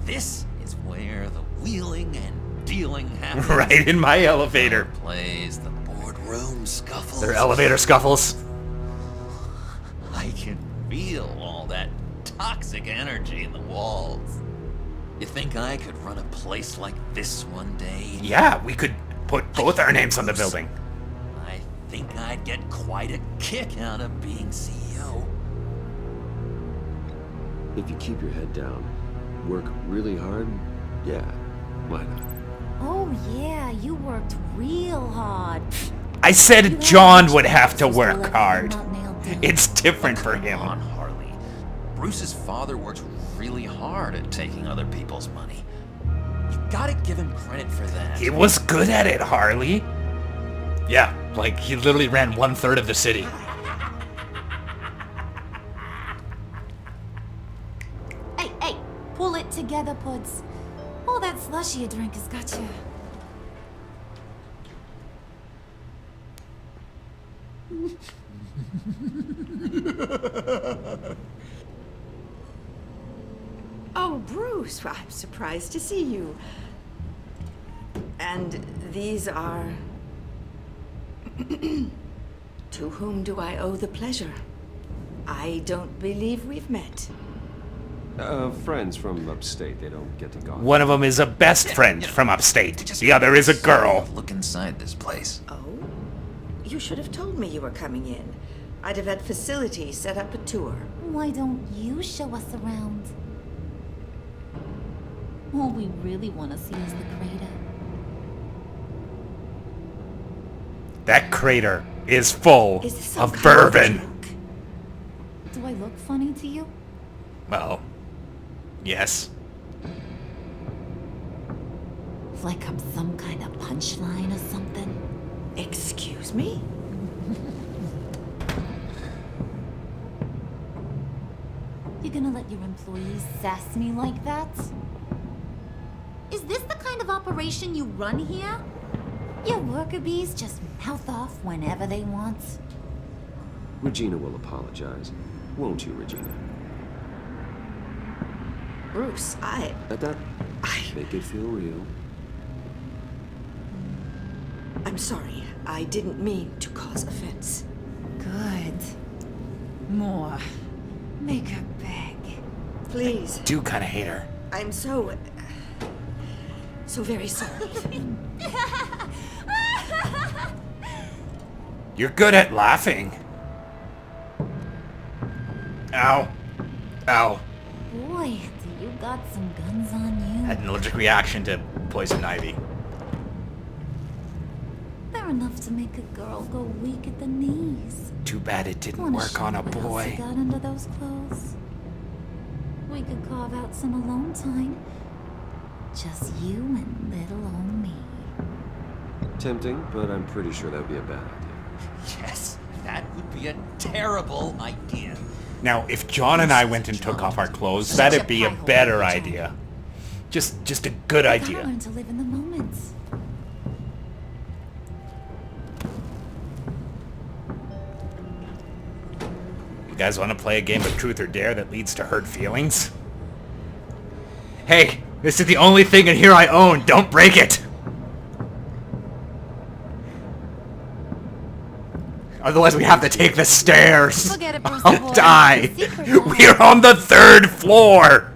This is where the wheeling and dealing happens. Right in my elevator. Plays the boardroom. room scuffles. Their elevator scuffles. I can feel all that toxic energy in the walls. You think I could run a place like this one day? Yeah, we could put both our names on the building. I think I'd get quite a kick out of being CEO. If you keep your head down, work really hard, yeah, why not? Oh yeah, you worked real hard. I said John would have to work hard. It's different for him. Come on, Harley. Bruce's father works really hard at taking other people's money. You gotta give him credit for that. He was good at it, Harley. Yeah, like he literally ran 1/3 of the city. Hey, pull it together, Puds. All that slushy you drink has got you. Oh, Bruce, well, I'm surprised to see you. And these are... To whom do I owe the pleasure? I don't believe we've met. Friends from upstate, they don't get to go. One of them is a best friend from upstate. The other is a girl. Look inside this place. Oh? You should have told me you were coming in. I'd have had facilities set up a tour. Why don't you show us around? All we really want to see is the crater. That crater is full Is this some of kind of bourbon. Do I look funny to you? Well, yes. Like I'm some kind of punchline or something? Excuse me? You gonna let your employees sass me like that? Is this the kind of operation you run here? Your worker bees just mouth off whenever they want. Regina will apologize. Won't you, Regina? Bruce, That make it feel real. I'm sorry. I didn't mean to cause offense. Good. More. Make her beg. Please. Do kind of hate her. I'm so very sorry. You're good at laughing. Ow. Ow. Boy, do you got some guns on you. Had an allergic reaction to poison ivy. They're enough to make a girl go weak at the knees. Too bad it didn't Wanna work show on a what else boy. you got under those clothes? We could carve out some alone time. Just you and little old me. Tempting, but I'm pretty sure that would be a bad idea. Yes, that would be a terrible idea. Now, if John and I went and took off our clothes, that'd be a better idea. Just a good I idea. learn to live in the moment. You guys want to play a game of truth or dare that leads to hurt feelings? Hey, this is the only thing in here I own. Don't break it. Otherwise, we have to take the stairs. Forget it, Bruce I'll boy. die. It's a secret now. We're on the 3rd floor.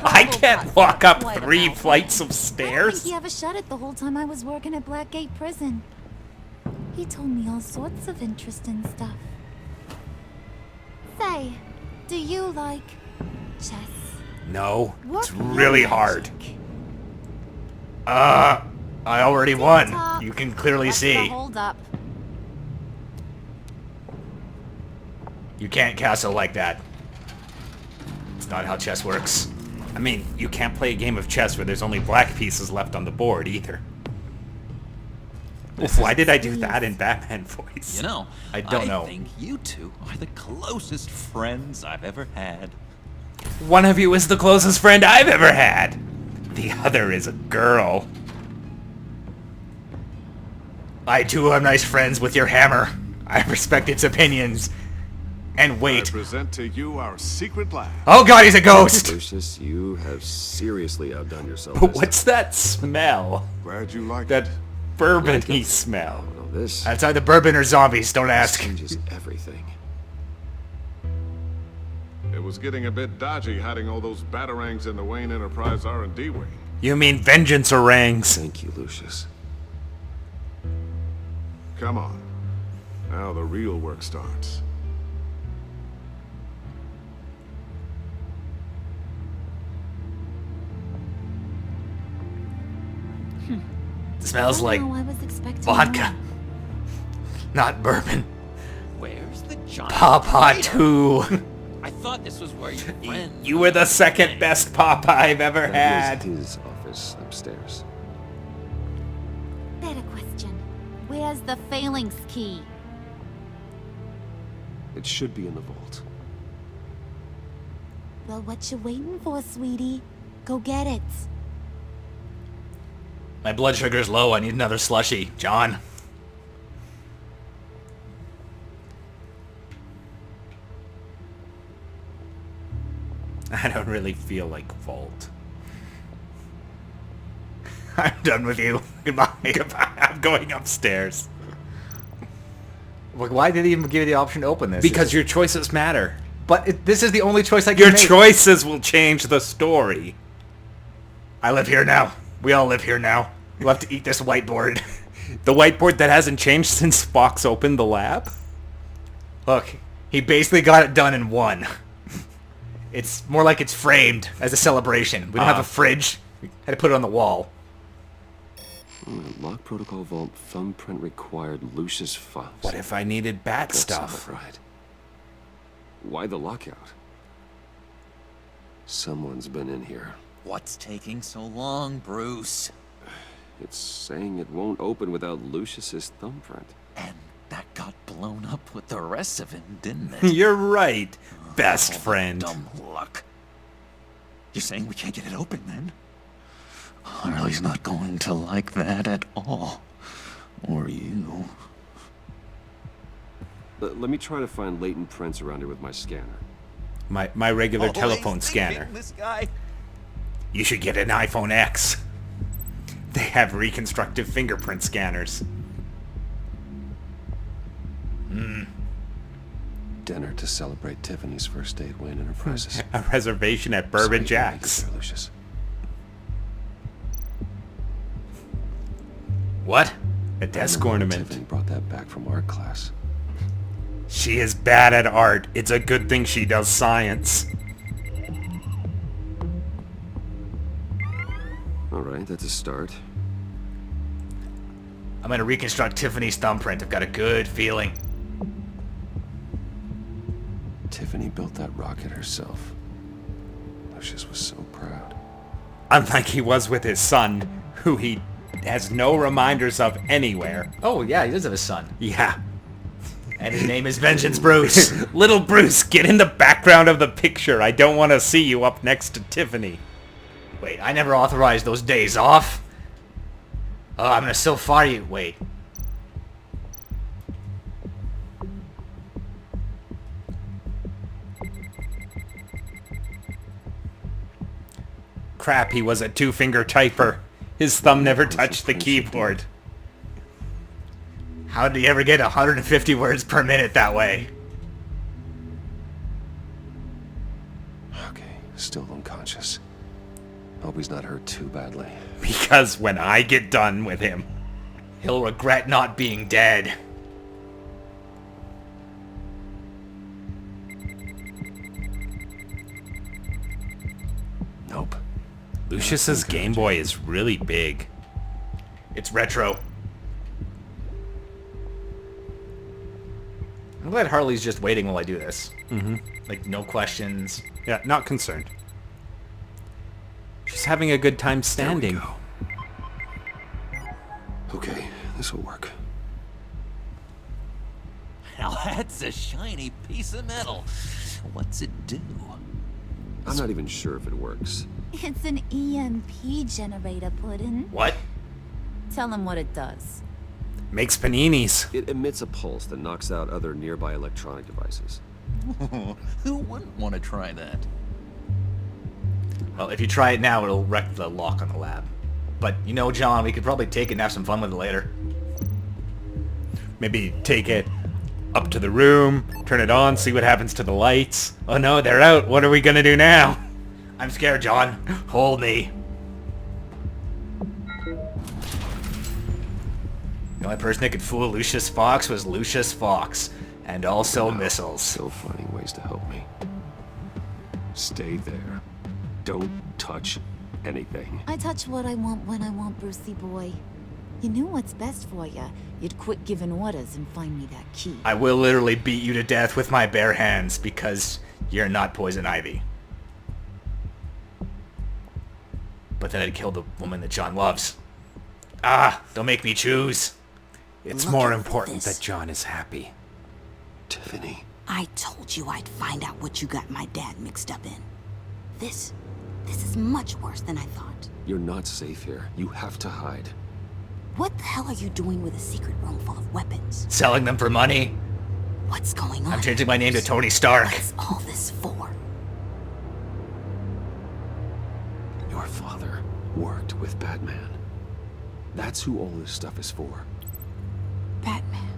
I can't walk up 3 flights of I don't stairs. think he ever shut it the whole time I was working at Blackgate Prison. He told me all sorts of interesting stuff. Say, do you like chess? No, it's What really your hard. magic? I already won. Tick-tock. You can clearly What's see. the hold up? You can't castle like that. It's not how chess works. I mean, you can't play a game of chess where there's only black pieces left on the board either. Why did I do that in Batman voice? You know, I don't know. I think you two are the closest friends I've ever had. One of you is the closest friend I've ever had. The other is a girl. I too am nice friends with your hammer. I respect its opinions. And wait. I present to you our secret lab. Oh god, he's a ghost! Lucius, you have seriously outdone yourself. But what's that smell? Glad you like That bourbon-y smell. No, this. That's either bourbon or zombies, don't ask. Changes everything. It was getting a bit dodgy hiding all those batarangs in the Wayne Enterprise R&D wing. You mean vengeance orangs? Thank you, Lucius. Come on. Now the real work starts. Smells like I was expecting vodka, more. not bourbon. Where's the giant Papa tornado? 2. I thought this was where your friend... You were the second best Papa I've ever That had. was his office upstairs. Better question. Where's the phalanx key? It should be in the vault. Well, what you waiting for, sweetie? Go get it. My blood sugar's low. I need another slushie, John. I don't really feel like vault. I'm done with you. Goodbye. Goodbye. I'm going upstairs. Like, why did he even give you the option to open this? Because your choices matter. But this is the only choice I can Your make. choices will change the story. I live here now. We all live here now. We'll have to eat this whiteboard. The whiteboard that hasn't changed since Fox opened the lab? Look, he basically got it done in one. It's more like it's framed as a celebration. We don't have a fridge. We had to put it on the wall. Lock protocol vault thumbprint required Lucius Fox. What if I needed bat That's stuff? not right. Why the lockout? Someone's been in here. What's taking so long, Bruce? It's saying it won't open without Lucius's thumbprint. And that got blown up with the rest of him, didn't it? You're right, best friend. Dumb luck. You're saying we can't get it open, then? Harley's not going to like that at all. Or you. Let me try to find latent prints around here with my scanner. My regular Always telephone thinking, scanner. This guy. You should get an iPhone X. They have reconstructive fingerprint scanners. Dinner to celebrate Tiffany's first date, Wayne Enterprises. A reservation at Bourbon Sorry, Jack's. there, Lucius. What? A desk I remember ornament. Tiffany brought that back from art class. She is bad at art. It's a good thing she does science. Alright, that's a start. I'm gonna reconstruct Tiffany's thumbprint. I've got a good feeling. Tiffany built that rocket herself. Lucius was so proud. Unlike he was with his son, who he has no reminders of anywhere. Oh, yeah, he does have a son. Yeah. And his name is Vengeance Bruce. Little Bruce, get in the background of the picture. I don't want to see you up next to Tiffany. Wait, I never authorized those days off. Oh, I'm gonna still fire you. Wait. Crap, he was a two-finger typer. His thumb never touched the keyboard. How did he ever get 150 words per minute that way? Okay, still unconscious. Hope he's not hurt too badly. Because when I get done with him, He'll regret not being dead. Nope. Lucius's Game Boy is really big. It's retro. I'm glad Harley's just waiting while I do this. Mm-hmm. Like, no questions. Yeah, not concerned. She's having a good time standing. Okay, this will work. Now that's a shiny piece of metal. What's it do? I'm not even sure if it works. It's an EMP generator, Puddin'. What? Tell him what it does. Makes paninis. It emits a pulse that knocks out other nearby electronic devices. Who wouldn't want to try that? Well, if you try it now, it'll wreck the lock on the lab. But, you know, John, we could probably take it and have some fun with it later. Maybe take it up to the room, turn it on, see what happens to the lights. Oh no, they're out. What are we gonna do now? I'm scared, John. Hold me. The only person that could fool Lucius Fox was Lucius Fox. And also missiles. Still finding ways to help me. Stay there. Don't touch anything. I touch what I want when I want, Brucey boy. You knew what's best for you. You'd quit giving orders and find me that key. I will literally beat you to death with my bare hands because you're not Poison Ivy. But then I'd kill the woman that John loves. Ah, don't make me choose. It's more important that John is happy. Tiffany. I told you I'd find out what you got my dad mixed up in. This is much worse than I thought. You're not safe here. You have to hide. What the hell are you doing with a secret room full of weapons? Selling them for money? What's going on? I'm changing my name to Tony Stark. What's all this for? Your father worked with Batman. That's who all this stuff is for. Batman.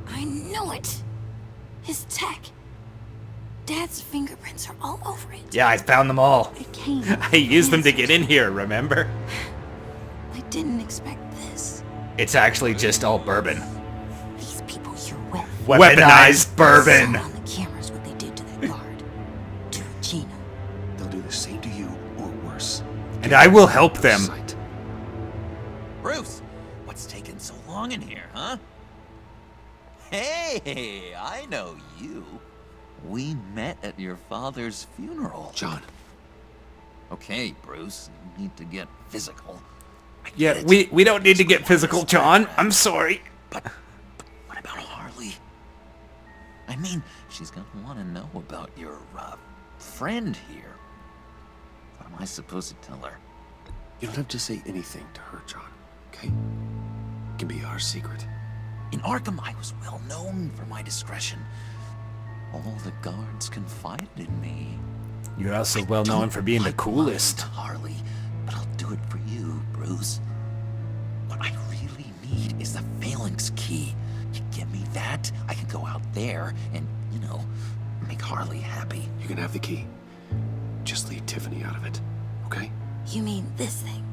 I knew it! His tech. Dad's fingerprints are all over it. Yeah, I found them all. It came. I used them to get in here, remember? I didn't expect this. It's actually just all bourbon. These people you're with. Weaponized bourbon! Saw on the cameras what they did to that guard. To Regina. They'll do the same to you, or worse. And I will help them. Sight. Bruce, what's taking so long in here, huh? Hey, I know you. We met at your father's funeral. John. Okay, Bruce, you need to get physical. Yeah, we don't need to get physical, John. I'm sorry. But what about Harley? I mean, she's gonna want to know about your, friend here. What am I supposed to tell her? You don't have to say anything to her, John, okay? It can be our secret. In Arkham, I was well known for my discretion. All the guards confided in me. You're also well known for being the coolest. Harley, but I'll do it for you, Bruce. What I really need is the Phalanx key. You give me that, I can go out there and, you know, make Harley happy. You can have the key. Just leave Tiffany out of it, okay? You mean this thing?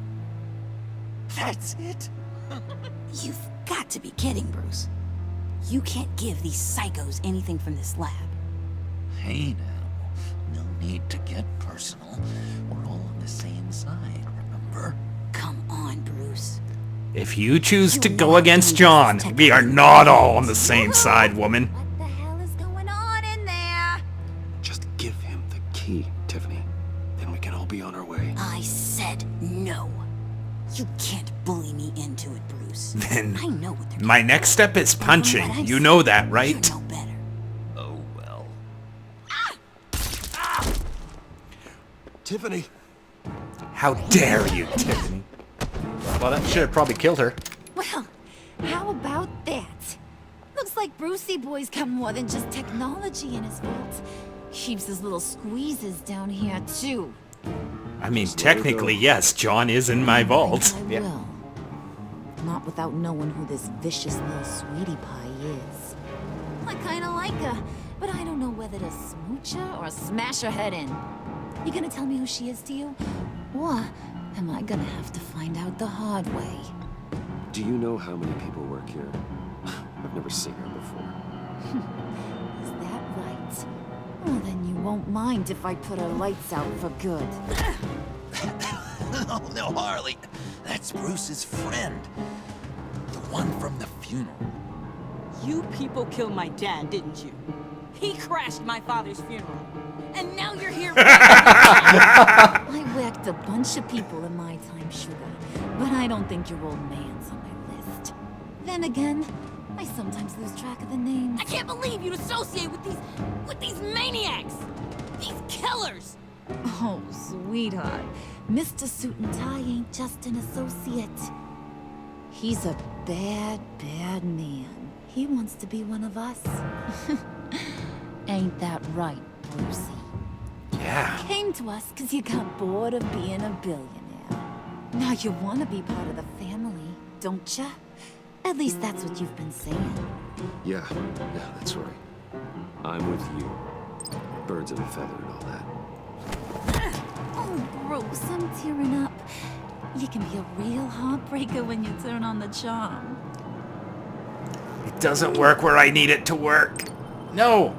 That's it? You've got to be kidding, Bruce. You can't give these psychos anything from this lab. Hey now, no need to get personal. We're all on the same side, remember? Come on, Bruce. If you choose to go against John, we are not all on the same side, woman. What the hell is going on in there? Just give him the key, Tiffany. Then we can all be on our way. I said no. You can't bully me into it, Bruce. Then I know what they're my next step is punching. You know that, right? You know better. Oh well. Tiffany! How dare you, Tiffany? Well, that should have probably killed her. Well, how about that? Looks like Brucey boy's got more than just technology in his vault. Keeps his little squeezes down here, too. I mean, technically, yes, John is in my vault. I will. Not without knowing who this vicious little sweetie pie is. I kinda like her, but I don't know whether to smooch her or smash her head in. You gonna tell me who she is to you? Or am I gonna have to find out the hard way? Do you know how many people work here? I've never seen her before. Is that right? Well, then you won't mind if I put her lights out for good. Oh no, Harley. That's Bruce's friend. The one from the funeral. You people killed my dad, didn't you? He crashed my father's funeral. And now you're here. I whacked a bunch of people in my time, sugar. But I don't think your old man's on my list. Then again, I sometimes lose track of the names. I can't believe you'd associate with these maniacs! These killers! Oh, sweetheart. Mr. Suit and Tie ain't just an associate. He's a bad, bad man. He wants to be one of us. Ain't that right, Brucey? Yeah. Came to us because you got bored of being a billionaire. Now you want to be part of the family, don't ya? At least that's what you've been saying. Yeah, that's right. I'm with you. Birds of a feather and all that. Oh, Bruce, I'm tearing up. You can be a real heartbreaker when you turn on the charm. It doesn't work where I need it to work. No!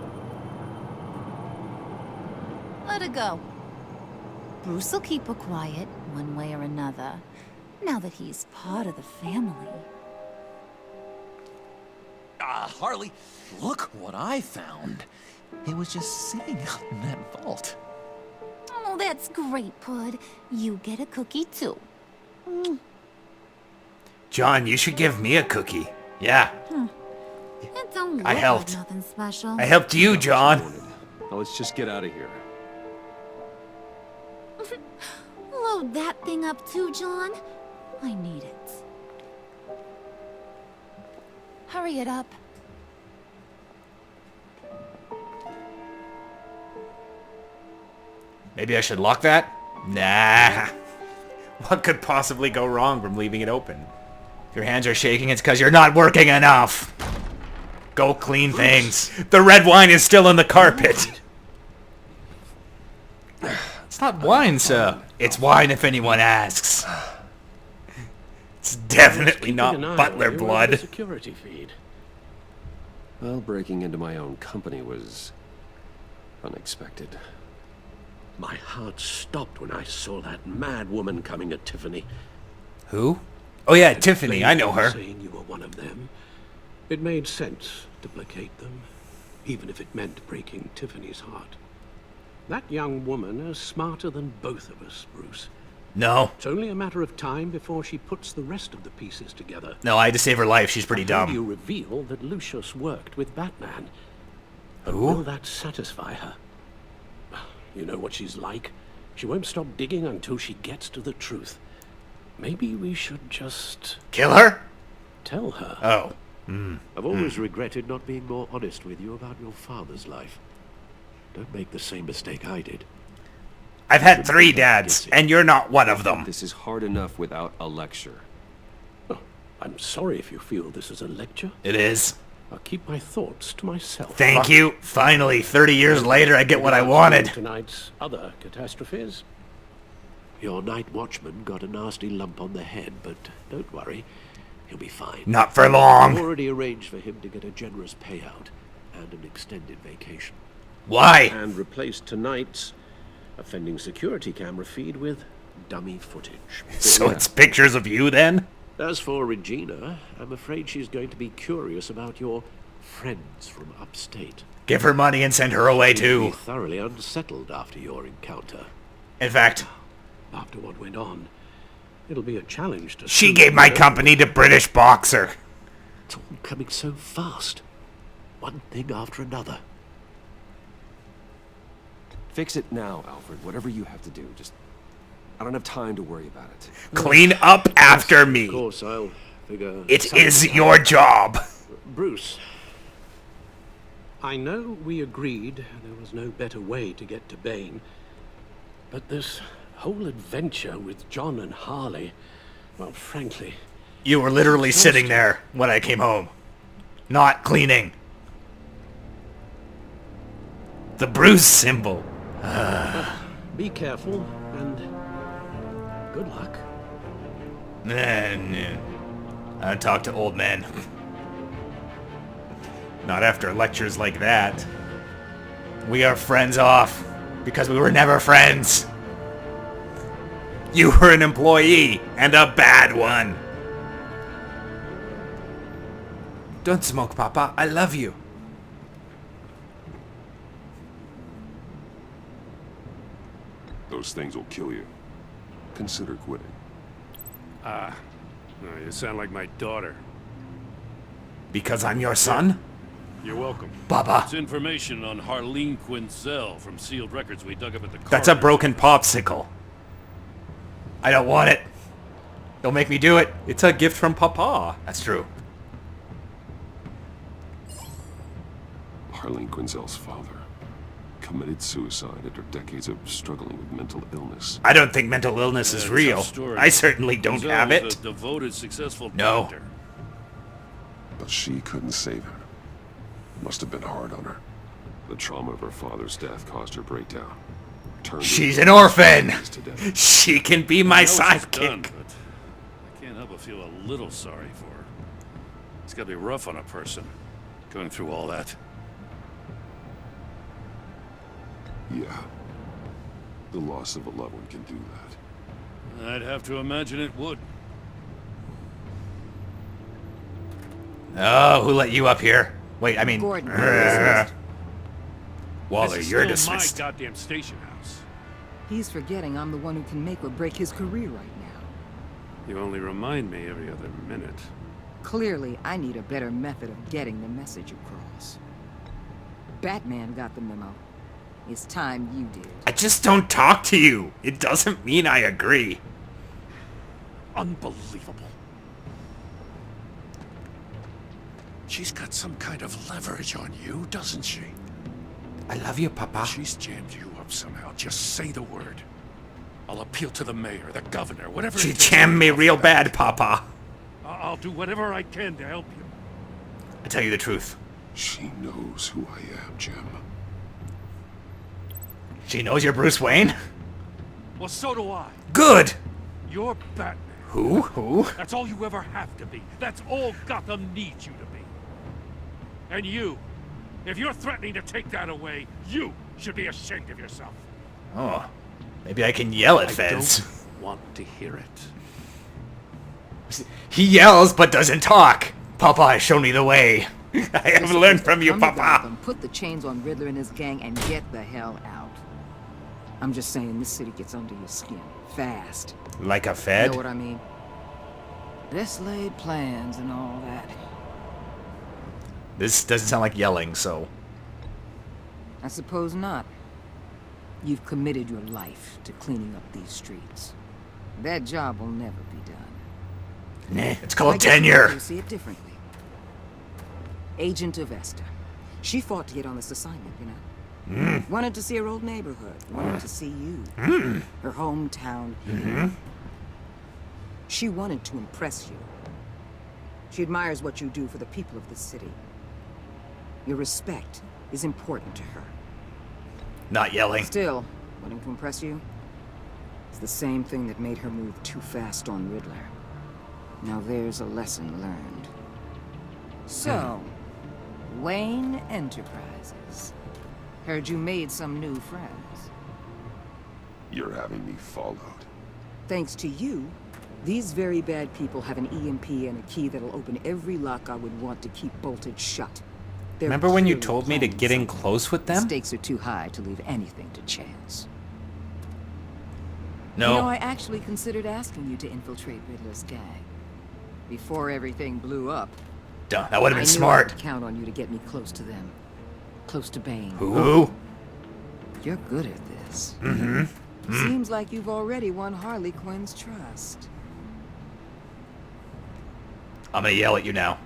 Let her go. Bruce will keep her quiet, one way or another, now that he's part of the family. Harley, look what I found. It was just sitting out in that vault. Oh, that's great, Pud. You get a cookie, too. John, you should give me a cookie. Yeah. It don't look I helped. like nothing special. I helped you, John. Now let's just get out of here. Load that thing up too, John. I need it. Hurry it up. Maybe I should lock that? Nah. What could possibly go wrong from leaving it open? If your hands are shaking, it's because you're not working enough. Go clean things. The red wine is still in the carpet. It's not wine, sir. It's wine if anyone asks. It's definitely not butler blood. Security feed. Well, breaking into my own company was unexpected. My heart stopped when I saw that mad woman coming at Tiffany. Who? Oh yeah, Tiffany. I know her. Saying you were one of them. It made sense to placate them, even if it meant breaking Tiffany's heart. That young woman is smarter than both of us, Bruce. No. It's only a matter of time before she puts the rest of the pieces together. No, I had to save her life. She's pretty dumb. You reveal that Lucius worked with Batman. But Who? will that satisfy her? You know what she's like. She won't stop digging until she gets to the truth. Maybe we should just... Kill her? Tell her. Oh. I've always regretted not being more honest with you about your father's life. Don't make the same mistake I did. I've had 3 dads, and you're not one of them. This is hard enough without a lecture. Oh, I'm sorry if you feel this is a lecture. It is. I'll keep my thoughts to myself. Thank you. Finally, 30 years later, I get what I wanted. Tonight's other catastrophes. Your night watchman got a nasty lump on the head, but don't worry. He'll be fine. Not for long. I've already arranged for him to get a generous payout and an extended vacation. Why? And replace tonight's offending security camera feed with dummy footage. So it's pictures of you then? As for Regina, I'm afraid she's going to be curious about your friends from upstate. Give her money and send her away She'll be too. thoroughly unsettled after your encounter. In fact, after what went on, it'll be a challenge to... She gave my company to British Boxer. It's all coming so fast. One thing after another. Fix it now, Alfred. Whatever you have to do. Just... I don't have time to worry about it. Clean up after me. Of course, I'll figure... It is your job. Bruce. I know we agreed there was no better way to get to Bane. But this whole adventure with John and Harley... Well, frankly... You were literally sitting there when I came home. Not cleaning. The Bruce symbol. Be careful, and good luck. I don't talk to old men. Not after lectures like that. We are friends off, because we were never friends. You were an employee, and a bad one. Don't smoke, Papa. I love you. Those things will kill you. Consider quitting. You sound like my daughter. Because I'm your son? You're welcome. Baba. It's information on Harleen Quinzel from sealed records we dug up at the car. That's a broken popsicle. I don't want it. Don't make me do it. It's a gift from Papa. That's true. Harleen Quinzel's father committed suicide after decades of struggling with mental illness. I don't think mental illness is real. I certainly don't have it. A devoted, successful No. doctor. But she couldn't save him. Must have been hard on her. The trauma of her father's death caused her breakdown. She's an orphan! To death. She can be my I know she's done, sidekick. but I can't help but feel a little sorry for her. It's gotta be rough on a person, going through all that. Yeah. The loss of a loved one can do that. I'd have to imagine it would. Oh, who let you up here? Wait, I mean... Gordon. Waller, This is you're still dismissed. my goddamn station house. He's forgetting I'm the one who can make or break his career right now. You only remind me every other minute. Clearly, I need a better method of getting the message across. Batman got the memo. It's time you did. I just don't talk to you. It doesn't mean I agree. Unbelievable. She's got some kind of leverage on you, doesn't she? I love you, Papa. She's jammed you up somehow. Just say the word. I'll appeal to the mayor, the governor, whatever. She jammed me real bad, Papa. I'll do whatever I can to help you. I tell you the truth. She knows who I am, Jim. She knows you're Bruce Wayne? Well, so do I. Good! You're Batman. Who? Who? That's all you ever have to be. That's all Gotham needs you to be. And you, if you're threatening to take that away, you should be ashamed of yourself. Oh. Maybe I can yell at Fez. I don't want to hear it. He yells but doesn't talk. Papa has shown me the way. I have learned from you, Come to Papa. Gotham, put the chains on Riddler and his gang and get the hell out. I'm just saying this city gets under your skin. Fast. Like a You Fed? know what I mean? Best laid plans and all that. This doesn't sound like yelling, so... I suppose not. You've committed your life to cleaning up these streets. That job will never be done. Nah, it's called I guess tenure. you see it differently. Agent of Esther. She fought to get on this assignment, you know? Wanted to see her old neighborhood. Wanted to see you. Her hometown. She wanted to impress you. She admires what you do for the people of the city. Your respect is important to her. Not yelling. Still, wanting to impress you? It's the same thing that made her move too fast on Riddler. Now there's a lesson learned. So, Wayne Enterprises. Heard you made some new friends. You're having me followed. Thanks to you, these very bad people have an EMP and a key that'll open every lock I would want to keep bolted shut. They're Remember when you clearly told me to planning get in something. close with The them? stakes are too high to leave anything to chance. No. You know, I actually considered asking you to infiltrate Riddler's gang. Before everything blew up. Duh, that would have been I smart. could count on you to get me close to them. Close to Bane. Who? You're good at this. Seems like you've already won Harley Quinn's trust. I'm gonna yell at you now.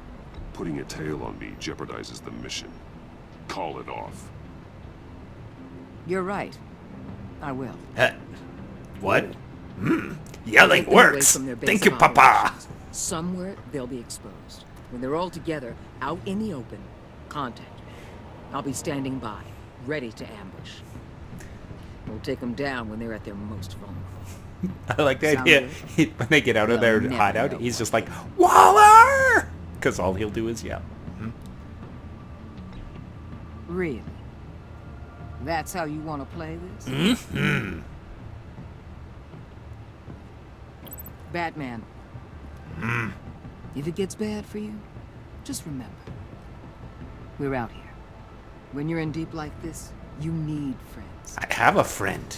Putting a tail on me jeopardizes the mission. Call it off. You're right. I will. What? Yelling Take them away works. from their base Thank you, of Papa. operations. Somewhere they'll be exposed. When they're all together, out in the open, contact me. I'll be standing by, ready to ambush. We'll take them down when they're at their most vulnerable. I like the Sound idea. good? When they get out of They'll their never hideout, know he's just like, Waller! Because all he'll do is yell. Really? That's how you want to play this? Batman. If it gets bad for you, just remember. We're out here. When you're in deep like this, you need friends. I have a friend.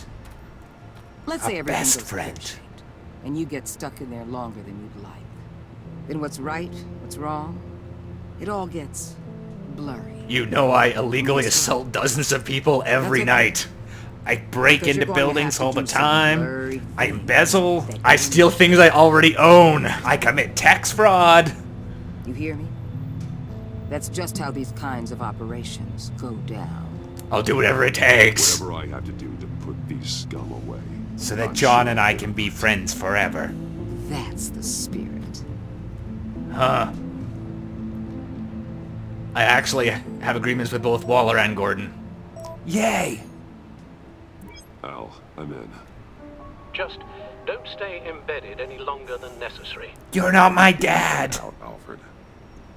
Let's A say everything best goes friend. pear-shaped, and you get stuck in there longer than you'd like. Then what's right, what's wrong, it all gets blurry. You know I illegally assault dozens of people every okay. night. I break Because into you're going to buildings have to all the do some time. blurry I things embezzle. that I you steal need. things I already own. I commit tax fraud. You hear me? That's just how these kinds of operations go down. I'll do whatever it takes. Whatever I have to do to put these scum away. So that I'm John sure and I I'll can do be it. friends forever. That's the spirit. Huh. I actually have agreements with both Waller and Gordon. Yay! Al, I'm in. Just don't stay embedded any longer than necessary. You're not my dad! Out, Alfred.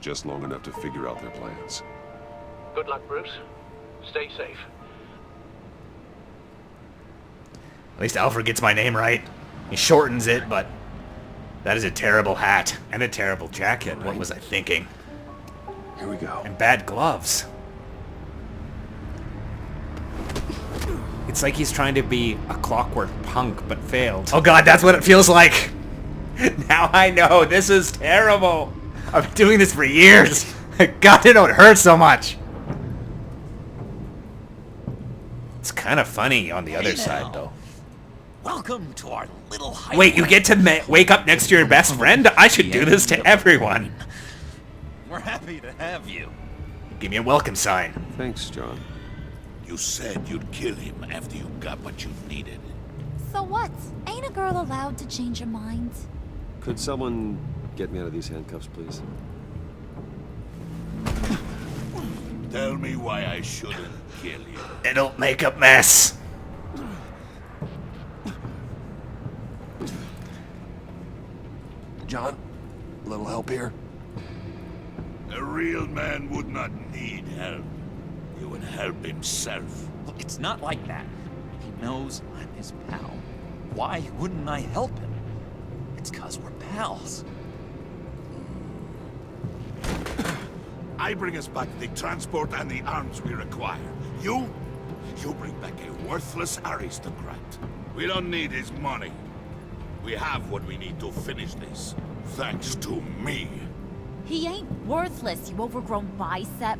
Just long enough to figure out their plans. Good luck, Bruce. Stay safe. At least Alfred gets my name right. He shortens it, but that is a terrible hat. And a terrible jacket. What was I thinking? Here we go. And bad gloves. It's like he's trying to be a clockwork punk, but failed. Oh god, that's what it feels like! Now I know, this is terrible! I've been doing this for years! God, it don't hurt so much! It's kind of funny on the other side, though. Welcome to our little hideaway. Wait, you get to wake up next to your best friend? I should do this to everyone. We're happy to have you. Give me a welcome sign. Thanks, John. You said you'd kill him after you got what you needed. So what? Ain't a girl allowed to change her mind? Could someone get me out of these handcuffs, please? Tell me why I shouldn't kill you. It'll make a mess. John, a little help here? A real man would not need help. He would help himself. Look, it's not like that. He knows I'm his pal. Why wouldn't I help him? It's 'cause we're pals. I bring us back the transport and the arms we require. You bring back a worthless aristocrat. We don't need his money. We have what we need to finish this. Thanks to me. He ain't worthless, you overgrown bicep.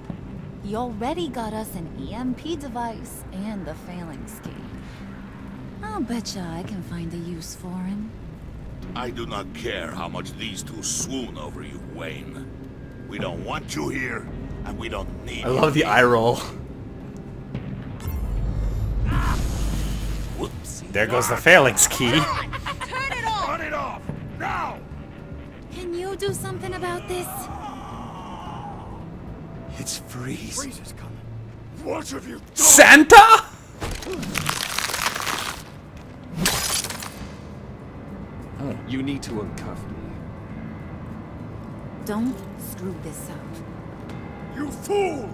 He already got us an EMP device and the failing scheme. I'll betcha I can find a use for him. I do not care how much these two swoon over you, Wayne. We don't want you here, and we don't need I love the eye roll. Whoopsie. There goes the phalanx key. Turn it off! Turn it off! Now! Can you do something about this? It's Freeze. Freeze is coming. What have you done? Santa? You need to uncuff me. Don't screw this up. You fool!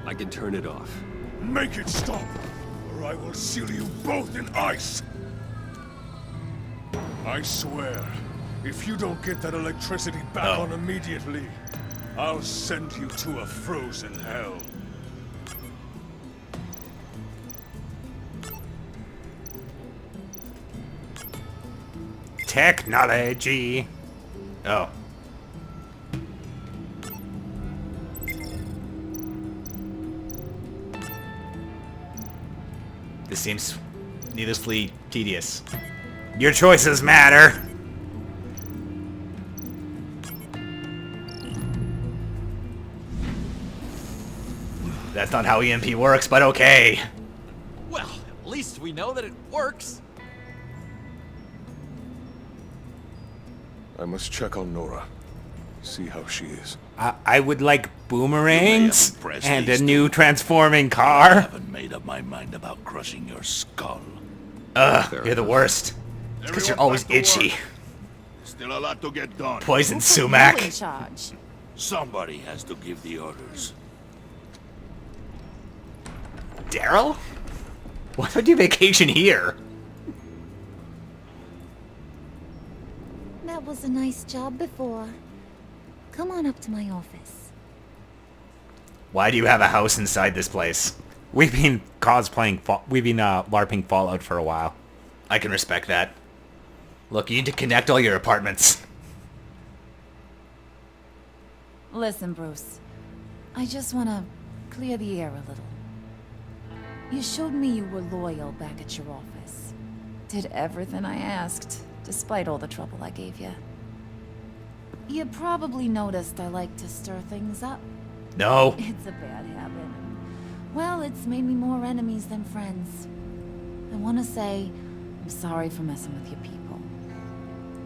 I can turn it off. Make it stop, or I will seal you both in ice! I swear, if you don't get that electricity back on immediately, I'll send you to a frozen hell. Technology. Oh. This seems needlessly tedious. Your choices matter. That's not how EMP works, but okay. Well, at least we know that it works. I must check on Nora. See how she is. I would like boomerangs impressed and a these new two. transforming I car. haven't made up my mind about crushing your skull. You're the worst. It's 'cause you're Everyone always back to itchy. work. Still a lot to get done. Poison You in sumac. charge. Somebody has to give the orders. Daryl? Why would you vacation here? That was a nice job before. Come on up to my office. Why do you have a house inside this place? We've been LARPing Fallout for a while. I can respect that. Look, you need to connect all your apartments. Listen, Bruce. I just want to clear the air a little. You showed me you were loyal back at your office. Did everything I asked, despite all the trouble I gave you. You probably noticed I like to stir things up. No. It's a bad habit. Well, it's made me more enemies than friends. I want to say I'm sorry for messing with your people.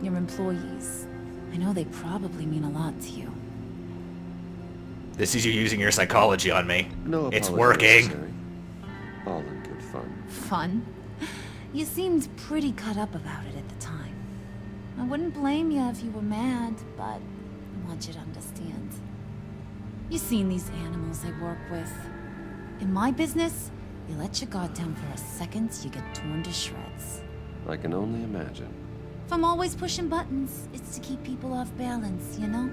Your employees. I know they probably mean a lot to you. This is you using your psychology on me. No it's apology working. necessary. All in good fun. Fun? You seemed pretty cut up about it at the time. I wouldn't blame you if you were mad, but I want you to understand. You've seen these animals I work with. In my business, you let your guard down for a second, you get torn to shreds. I can only imagine. If I'm always pushing buttons, it's to keep people off balance, you know?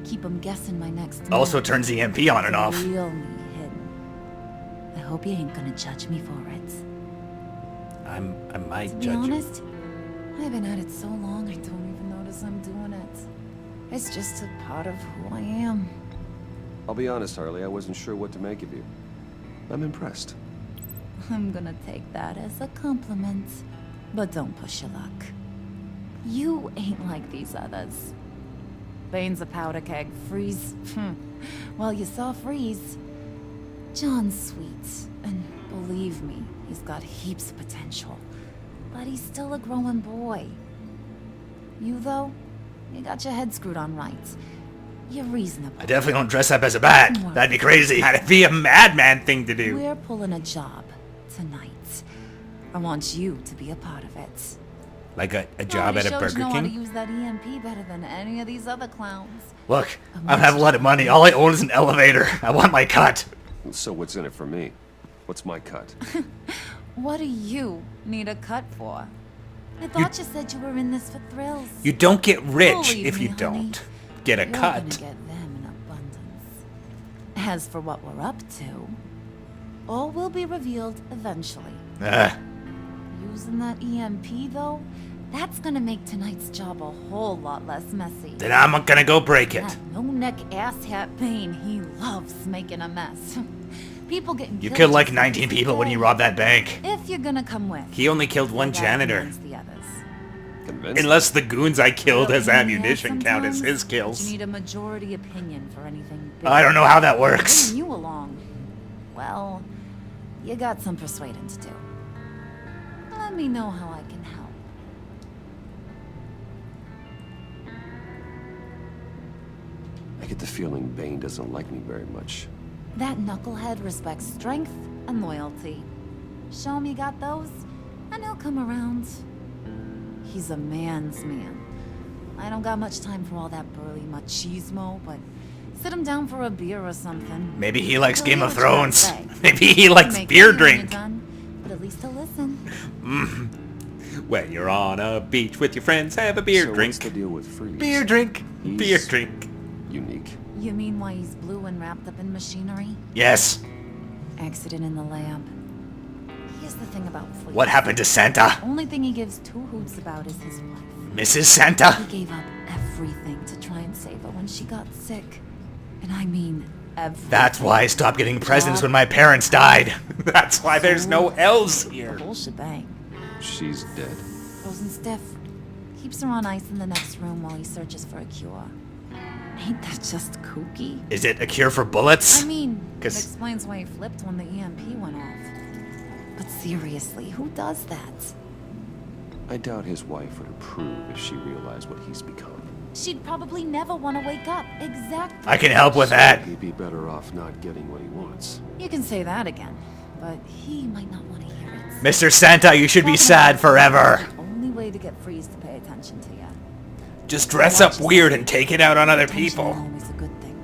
Keep them guessing my next move. Also turns the EMP on and The off. real me hidden. I hope you ain't gonna judge me for it. I might To be judge you. honest, I've been at it so long I don't even notice I'm doing it. It's just a part of who I am. I'll be honest, Harley, I wasn't sure what to make of you. I'm impressed. I'm gonna take that as a compliment. But don't push your luck. You ain't like these others. Bane's a powder keg. Freeze. Well, you saw Freeze. John's sweet. And believe me, he's got heaps of potential. But he's still a growing boy. You, though, you got your head screwed on right. You're reasonable. I definitely don't dress up as a bat. That'd be crazy. That'd be a madman thing to do. We're pulling a job tonight. I want you to be a part of it. Like a job at a Burger You know how to King? use that EMP better than any of these other clowns. Look, I don't have a lot of money. All I own is an elevator. I want my cut. So what's in it for me? What's my cut? What do you need a cut for? I thought you said you were in this for thrills. You don't get rich Believe if me, you honey, don't get a You're cut. gonna get them in abundance. As for what we're up to, all will be revealed eventually. Using that EMP, though, that's gonna make tonight's job a whole lot less messy. Then I'm gonna go break it. That no-neck asshat Bane, he loves making a mess. People getting You killed killed like just 19 people when you robbed that bank. if you're gonna come with. He only killed one That janitor. convince the others. Unless the goons I killed as Yeah, ammunition count as sometimes his kills. You need a majority opinion for anything big. I don't know how that works. Bringing you along. Well, you got some persuading to do. Let me know how I can help. I get the feeling Bane doesn't like me very much. That knucklehead respects strength and loyalty. Show him you got those, and he'll come around. He's a man's man. I don't got much time for all that burly machismo, but sit him down for a beer or something. Maybe he likes He'll Game hear of what you gotta Thrones. say. Maybe he likes Make beer money when you're drink. done, but at least he'll listen. When you're on a beach with your friends, have a beer So drink. what's the deal with Freeze? Beer drink. He's Beer drink. Unique. You mean why he's blue and wrapped up in machinery? Yes. Accident in the lab. Here's the thing about Fleet. What happened to Santa? The only thing he gives two hoots about is his wife. Mrs. Santa? He gave up everything to try and save her when she got sick. And I mean everything. That's why I stopped getting presents when my parents died. That's why there's no elves here. The whole shebang. She's dead. Frozen stiff. Keeps her on ice in the next room while he searches for a cure. Ain't that just kooky? Is it a cure for bullets? I mean, it 'Cause- explains why he flipped when the EMP went off. But seriously, who does that? I doubt his wife would approve if she realized what he's become. She'd probably never want to wake up. Exactly. I can help with that. He'd be better off not getting what he wants. You can say that again, but he might not want to hear it. Mr. Santa, you should be sad forever. The only way to get Freeze to pay attention to you. Just dress up weird and take it out on other people. Always a good thing.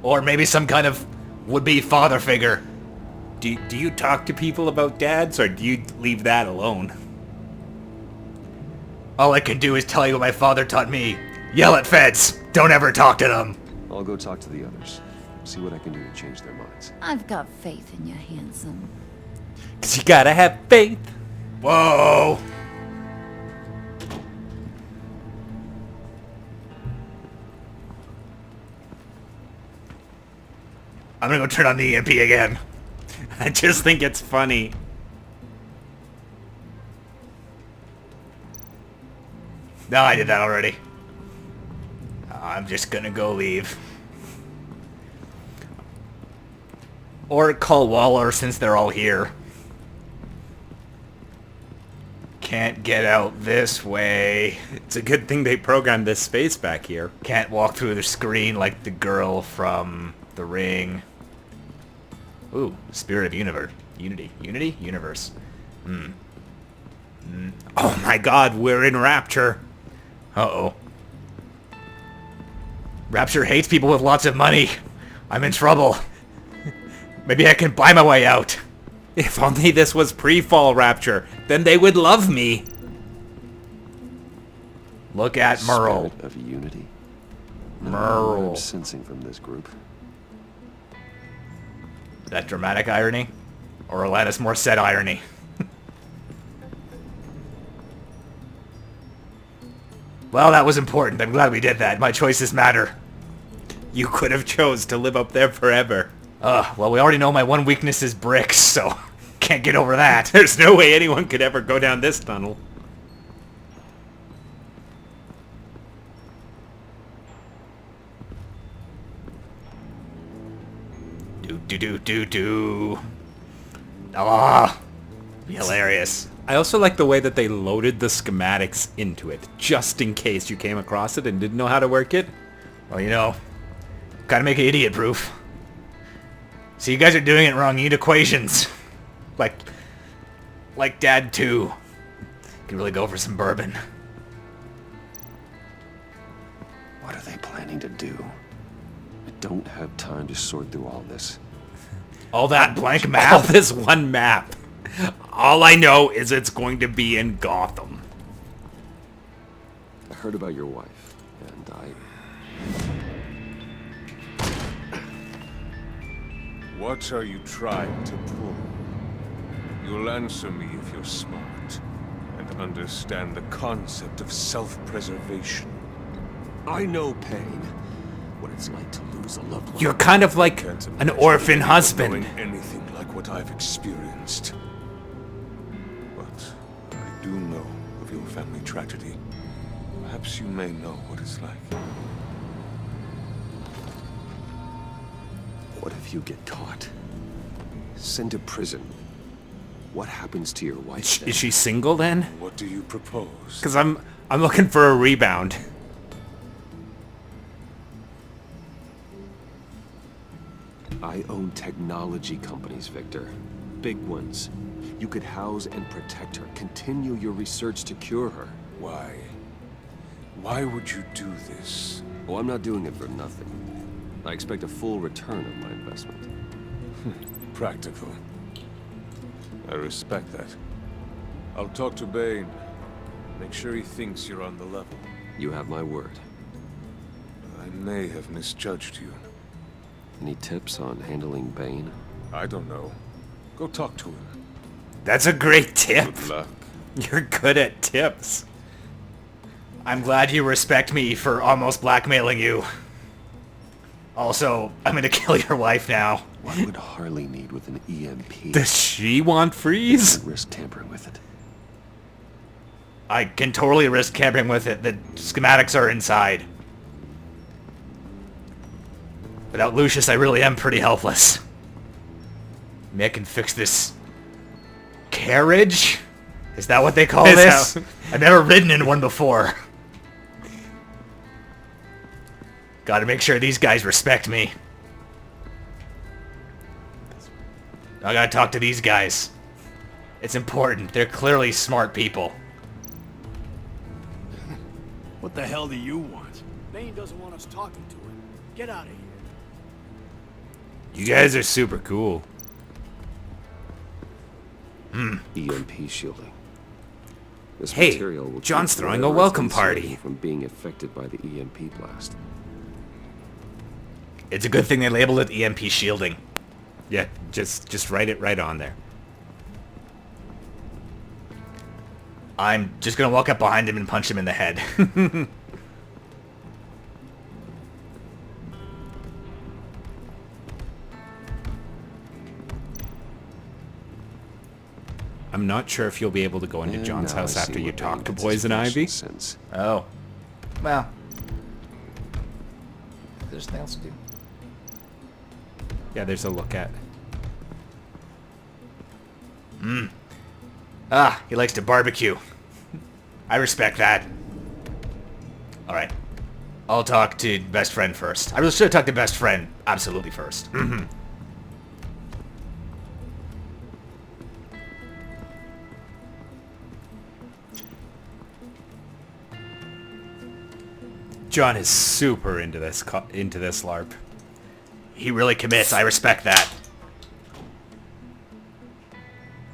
Or maybe some kind of would-be father figure. Do you talk to people about dads, or do you leave that alone? All I can do is tell you what my father taught me. Yell at feds. Don't ever talk to them. I'll go talk to the others. See what I can do to change their minds. I've got faith in you, handsome. 'Cause you gotta have faith. Whoa. I'm gonna go turn on the EMP again. I just think it's funny. No, I did that already. I'm just gonna go leave. Or call Waller since they're all here. Can't get out this way. It's a good thing they programmed this space back here. Can't walk through the screen like the girl from The Ring. Ooh, Spirit of Universe. Unity? Universe. Oh my god, we're in Rapture. Uh-oh. Rapture hates people with lots of money. I'm in trouble. Maybe I can buy my way out. If only this was pre-fall Rapture, then they would love me. Look at Merle. Spirit of unity. Merle. I'm sensing from this group. That dramatic irony? Or Alanis Morissette irony? Well, that was important. I'm glad we did that. My choices matter. You could have chose to live up there forever. Well, we already know my one weakness is bricks, so can't get over that. There's no way anyone could ever go down this tunnel. Do. Ah, hilarious. I also like the way that they loaded the schematics into it, just in case you came across it and didn't know how to work it. Well, you know, gotta make it idiot-proof. So you guys are doing it wrong. You need equations. Like Dad 2. Could really go for some bourbon. What are they planning to do? I don't have time to sort through all this. All that blank map? All this one map. All I know is it's going to be in Gotham. I heard about your wife, and What are you trying to pull? You'll answer me if you're smart and understand the concept of self-preservation. I know pain. What it's like to lose a loved one. You're kind of like an orphan husband. Knowing anything like what I've experienced. But I do know of your family tragedy. Perhaps you may know what it's like. What if you get caught? Sent to prison? What happens to your wife then? Is she single then? What do you propose? Because I'm looking for a rebound. I own technology companies, Victor. Big ones. You could house and protect her. Continue your research to cure her. Why? Why would you do this? Oh, I'm not doing it for nothing. I expect a full return of my investment. Practical. I respect that. I'll talk to Bane. Make sure he thinks you're on the level. You have my word. I may have misjudged you. Any tips on handling Bane? I don't know. Go talk to him. That's a great tip. Good luck. You're good at tips. I'm glad you respect me for almost blackmailing you. Also, I'm gonna kill your wife now. What would Harley need with an EMP? Does she want freeze? Risk tampering with it. I can totally risk tampering with it. The schematics are inside. Without Lucius, I really am pretty helpless. Maybe I can fix this carriage? Is that what they call this? I've never ridden in one before. Gotta make sure these guys respect me. I gotta talk to these guys. It's important. They're clearly smart people. What the hell do you want? Bane doesn't want us talking to him. Get out of here. You guys are super cool. EMP shielding. This Hey, material will John's keep throwing a whatever welcome is inside party. from being affected by the EMP blast. It's a good thing they labeled it EMP shielding. Yeah, just write it right on there. I'm just gonna walk up behind him and punch him in the head. I'm not sure if you'll be able to go into And John's now house I after see you what talk to Bane gets Poison his Ivy. fashion sense. Oh. Well. There's nothing else to do. Yeah, there's a look at. Ah, he likes to barbecue. I respect that. Alright. I'll talk to best friend first. I really should have talked to best friend absolutely first. Mm-hmm. John is super into this LARP. He really commits. I respect that.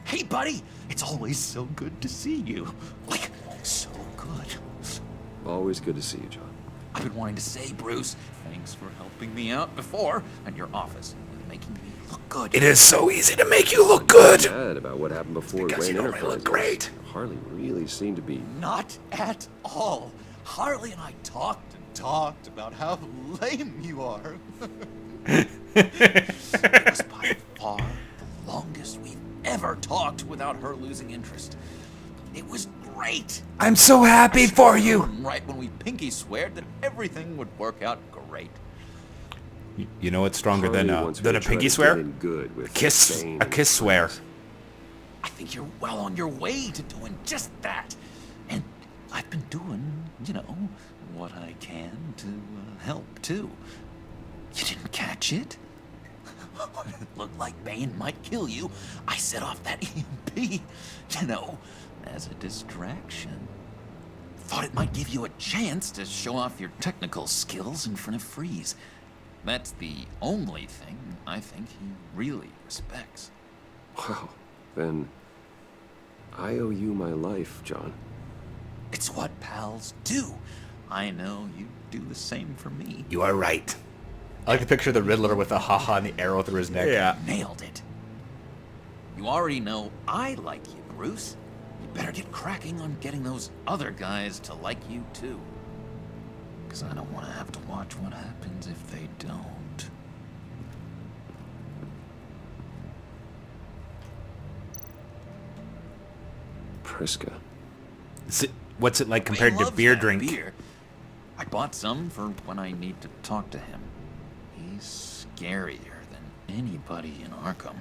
Hey, buddy! It's always so good to see you. Like, so good. Always good to see you, John. I've been wanting to say, Bruce, thanks for helping me out before at your office with making me look good. It is so easy to make you look good. Bad about what happened before Wayne Enterprises. Look great. Harley really seemed to be... Not at all. Harley and I talked about how lame you are. It was by far the longest we've ever talked without her losing interest. It was great. I'm so happy for you. Right when we pinky sweared that everything would work out great. You know what's stronger than a pinky swear? Good with A kiss swear. I think you're well on your way to doing just that. And I've been doing, you know, what I can to help too. You didn't catch it? When it looked like Bane might kill you, I set off that EMP, you know, as a distraction. Thought it might give you a chance to show off your technical skills in front of Freeze. That's the only thing I think he really respects. Wow, then I owe you my life, John. It's what pals do. I know you do the same for me. You are right. I like to picture the Riddler with a haha and the arrow through his neck. Yeah. Nailed it. You already know I like you, Bruce. You better get cracking on getting those other guys to like you too. Because I don't want to have to watch what happens if they don't. Priska. What's it like compared to beer drink? Beer. I bought some for when I need to talk to him. He's scarier than anybody in Arkham.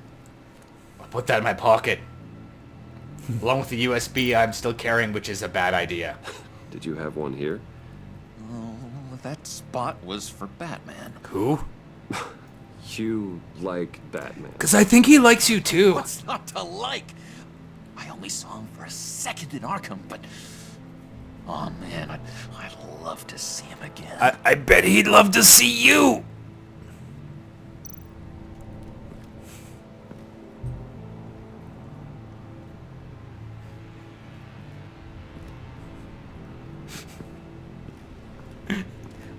I'll put that in my pocket. Along with the USB I'm still carrying, which is a bad idea. Did you have one here? Oh, that spot was for Batman. Who? You like Batman. Because I think he likes you too. What's not to like? I only saw him for a second in Arkham, but... oh man, I'd love to see him again. I bet he'd love to see you.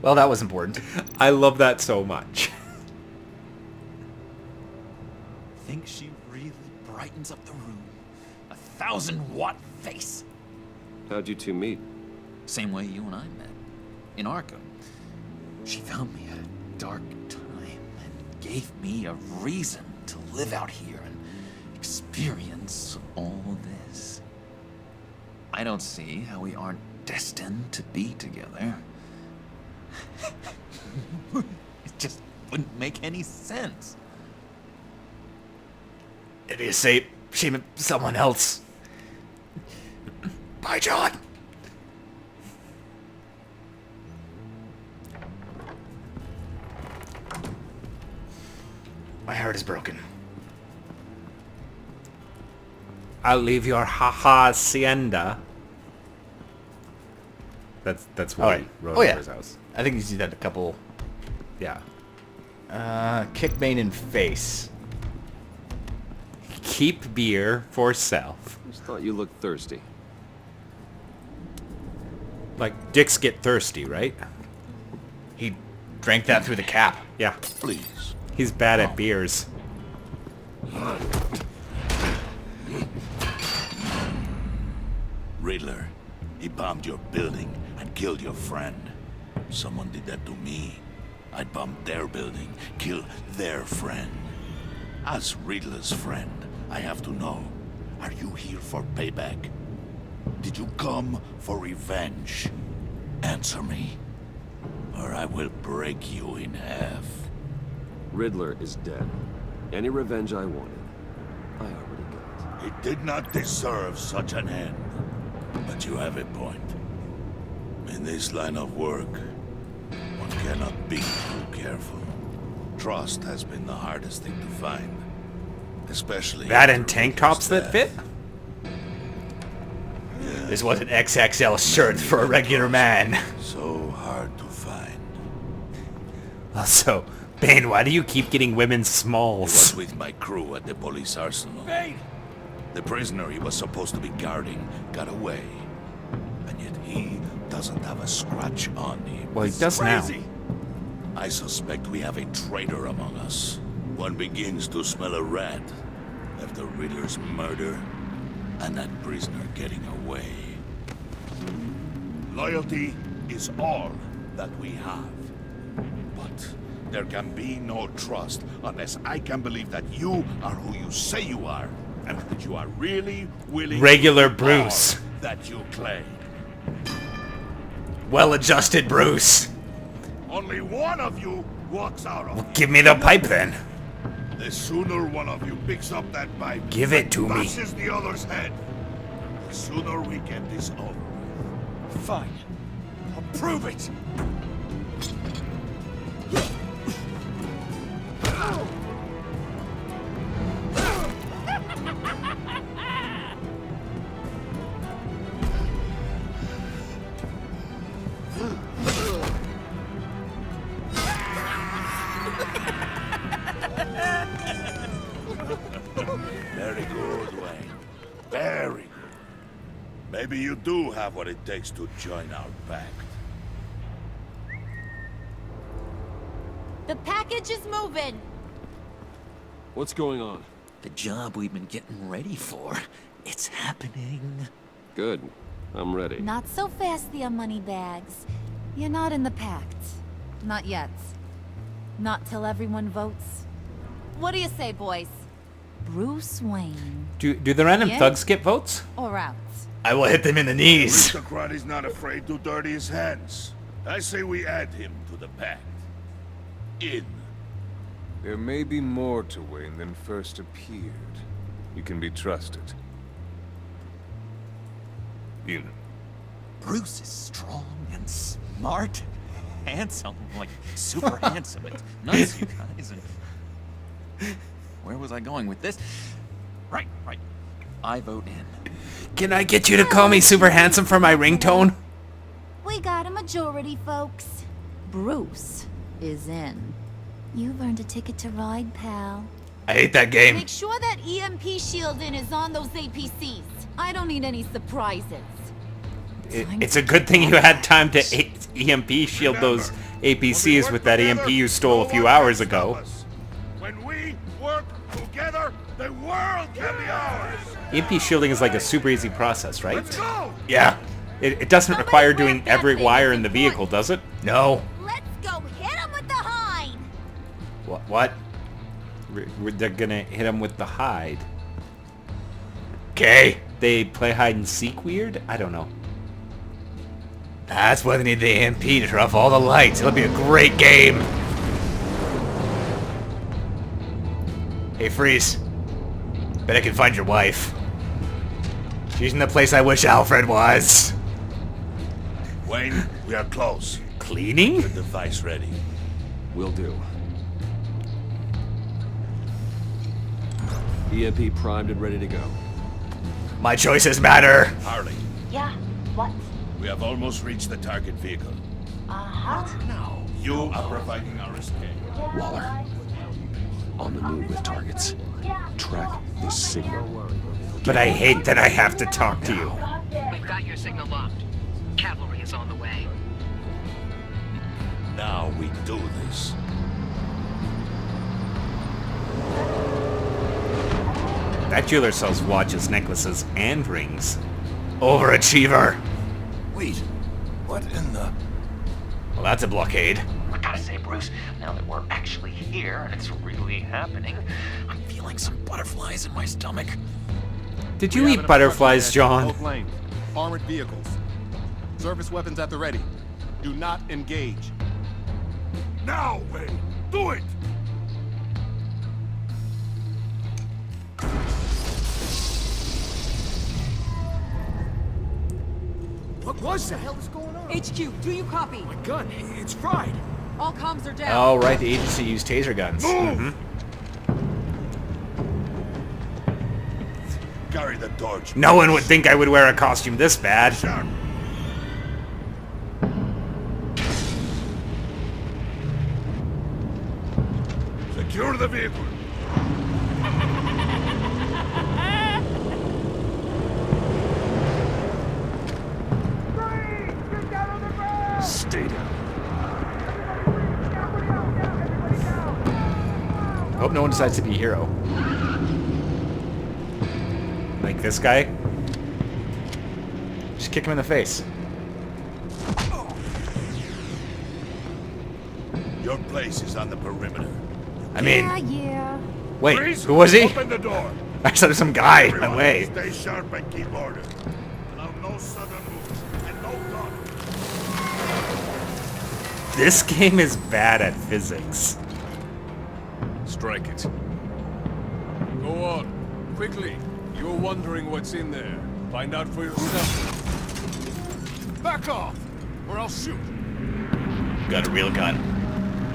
Well, that was important. I love that so much. Think she really brightens up the room. 1,000-watt face. How'd you two meet? Same way you and I met. In Arkham. She found me at a dark time and gave me a reason to live out here and experience all this. I don't see how we aren't destined to be together. It just wouldn't make any sense. If you say someone else. Bye, John. My heart is broken. I'll leave your hacienda. That's what Alright. he wrote Oh yeah. over his house. I think you see that a couple. Yeah. Kick Bane in face. Keep beer for self. Just thought you looked thirsty. Like, dicks get thirsty, right? He drank that through the cap. Yeah. Please. He's bad at beers. Riddler, he bombed your building and killed your friend. Someone did that to me. I'd bomb their building, kill their friend. As Riddler's friend, I have to know, are you here for payback? Did you come for revenge? Answer me, or I will break you in half. Riddler is dead. Any revenge I wanted, I already got. He did not deserve such an end. But you have a point. In this line of work, one cannot be too careful. Trust has been the hardest thing to find. Especially That after and tank Ricker's tops that death. fit? This was an XXL shirt for a regular man. So hard to find. Also, Bane, why do you keep getting women's He smalls? was with my crew at the police arsenal. Bane! The prisoner he was supposed to be guarding got away. And yet he doesn't have a scratch on him. Well, he does now. I suspect we have a traitor among us. One begins to smell a rat after Riddler's murder and that prisoner getting away. Loyalty is all that we have. But there can be no trust unless I can believe that you are who you say you are, and that you are really willing Regular to do Bruce. all that you claim. Well-adjusted Bruce. Only one of you walks out of Well, give me the pipe then. The sooner one of you picks up that pipe, Give it to me. bashes the other's head, the sooner we get this over. Fine. I'll prove it. Very good, Wayne. Very good. Maybe you do have what it takes to join our pact. The package is moving. What's going on? The job we've been getting ready for. It's happening. Good. I'm ready. Not so fast, the Moneybags. You're not in the pact. Not yet. Not till everyone votes. What do you say, boys? Bruce Wayne. Do the random Yeah? thugs get votes? Or out? I will hit them in the knees. Aristocrat is not afraid to dirty his hands. I say we add him to the pact. In. There may be more to Wayne than first appeared. You can be trusted. In. Bruce is strong and smart, handsome, like super handsome. It's nuts, you guys. And where was I going with this? Right. I vote in. Can I get you to call me super handsome for my ringtone? We got a majority, folks. Bruce is in. You've earned a ticket to ride, pal. I hate that game. Make sure that EMP shielding is on those APCs. I don't need any surprises. It's a good thing you had time to EMP shield those APCs with that EMP you stole a few hours ago. When we work together, the world can be ours. EMP shielding is like a super easy process, right? Let's go. Yeah. It doesn't require doing every wire in the vehicle, does it? No. Let's go hit him with the hide. What? They're gonna hit him with the hide. Okay. They play hide and seek weird? I don't know. That's why they need the EMP to turn off all the lights. It'll be a great game. Hey, Freeze. Bet I can find your wife. She's in the place I wish Alfred was. Wayne, we are close. Cleaning? The device ready. Will do. EMP primed and ready to go. My choices matter. Harley, Yeah, what? we have almost reached the target vehicle. Uh-huh. Now, you are providing our escape. Waller. On the move with targets. Track this signal. But I hate that I have to talk to you. We've got your signal locked. Cavalry is on the way. Now we do this. That jeweler sells watches, necklaces, and rings. Overachiever. Wait, what in the... Well, that's a blockade. I gotta say, Bruce, now that we're actually here and it's really happening, I'm feeling some butterflies in my stomach. Did you eat butterflies, John? Both lanes. Armored vehicles. Service weapons at the ready. Do not engage. Now, Wayne! Do it! What was that? What the hell is going on? HQ, do you copy? My gun, it's fried. All comms are down. Oh, right, the agency used taser guns. Move! Carry the torch. No one would think I would wear a costume this bad. Sharp. Secure the vehicle. Stay down. Hope no one decides to be a hero. Like this guy. Just kick him in the face. Your place is on the perimeter. I mean, Yeah. wait, Freeze, who was he? Open the door. I saw some guy in my Everyone, way. stay sharp and keep order. Allow no sudden moves and no talk. This game is bad at physics. Strike it. Go on, quickly. You're wondering what's in there. Find out for yourself. Back off, or I'll shoot. Got a real gun.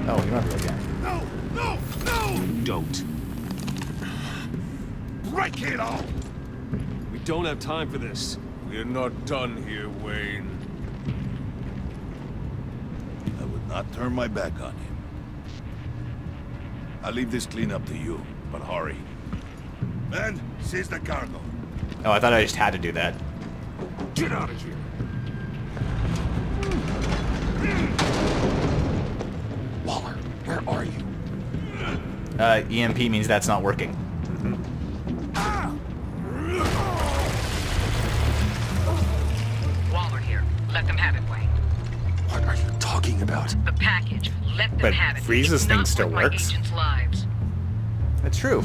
Oh, you don't have a real gun. No, no, no! Don't. Break it all! We don't have time for this. We're not done here, Wayne. I would not turn my back on him. I'll leave this cleanup to you, but hurry. Men, seize the cargo. Oh, I thought I just had to do that. Get out of here. Waller, where are you? EMP means that's not working. Waller here. Let them have it, Wayne. What are you talking about? The package. Let them But have it. Freeze's It's thing not still worth my works. agents' lives. That's true.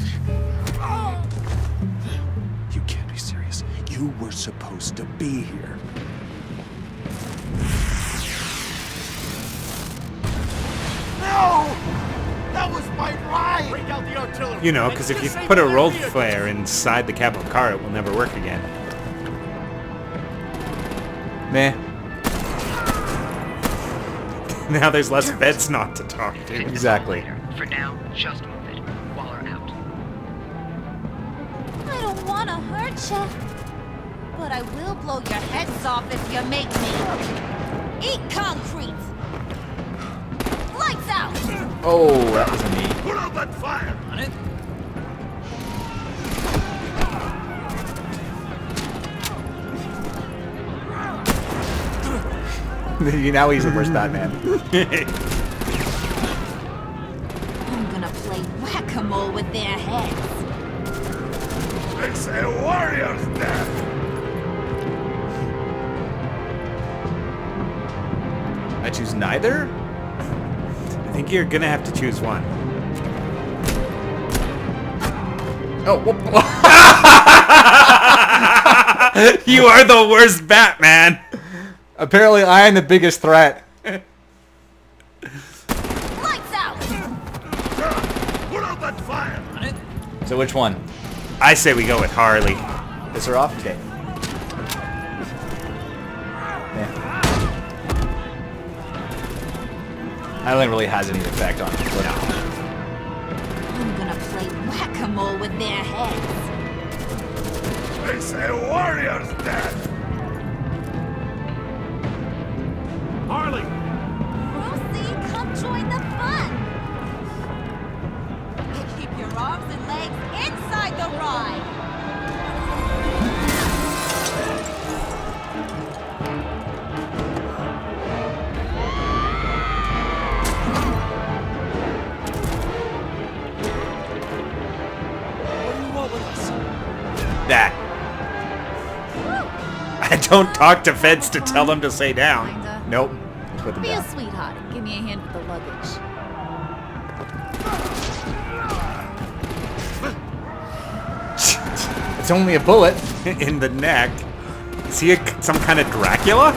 You can't be serious. You were supposed to be here. No! That was my ride! Break out the artillery. You know, because if you put a roll flare inside the cab of a car, it will never work again. Meh. Now there's less beds not to talk to. Fix it all Exactly. later. For now, just move it. Waller out. I don't want to hurt you, but I will blow your heads off if you make me. Eat concrete! Lights out! Oh, that was a knee. Put out that fire! On it. Now he's the worst Batman. I'm gonna play whack-a-mole with their heads. It's a warrior's death! I choose neither? I think you're gonna have to choose one. Oh, whoop. You are the worst Batman! Apparently I am the biggest threat. Lights out! Put out that fire! On it. So which one? I say we go with Harley. Is her off? Okay. Yeah. I don't think it really has any effect on it. But I'm gonna play whack-a-mole with their heads. It's a warrior's death! Harley! Rosie, come join the fun! Keep your arms and legs inside the ride! What do you want with us? that. I don't talk to feds to tell them to stay down. Kinda. Nope. Put them Be a down. sweetheart and give me a hand with the luggage. It's only a bullet in the neck. Is he some kind of Dracula?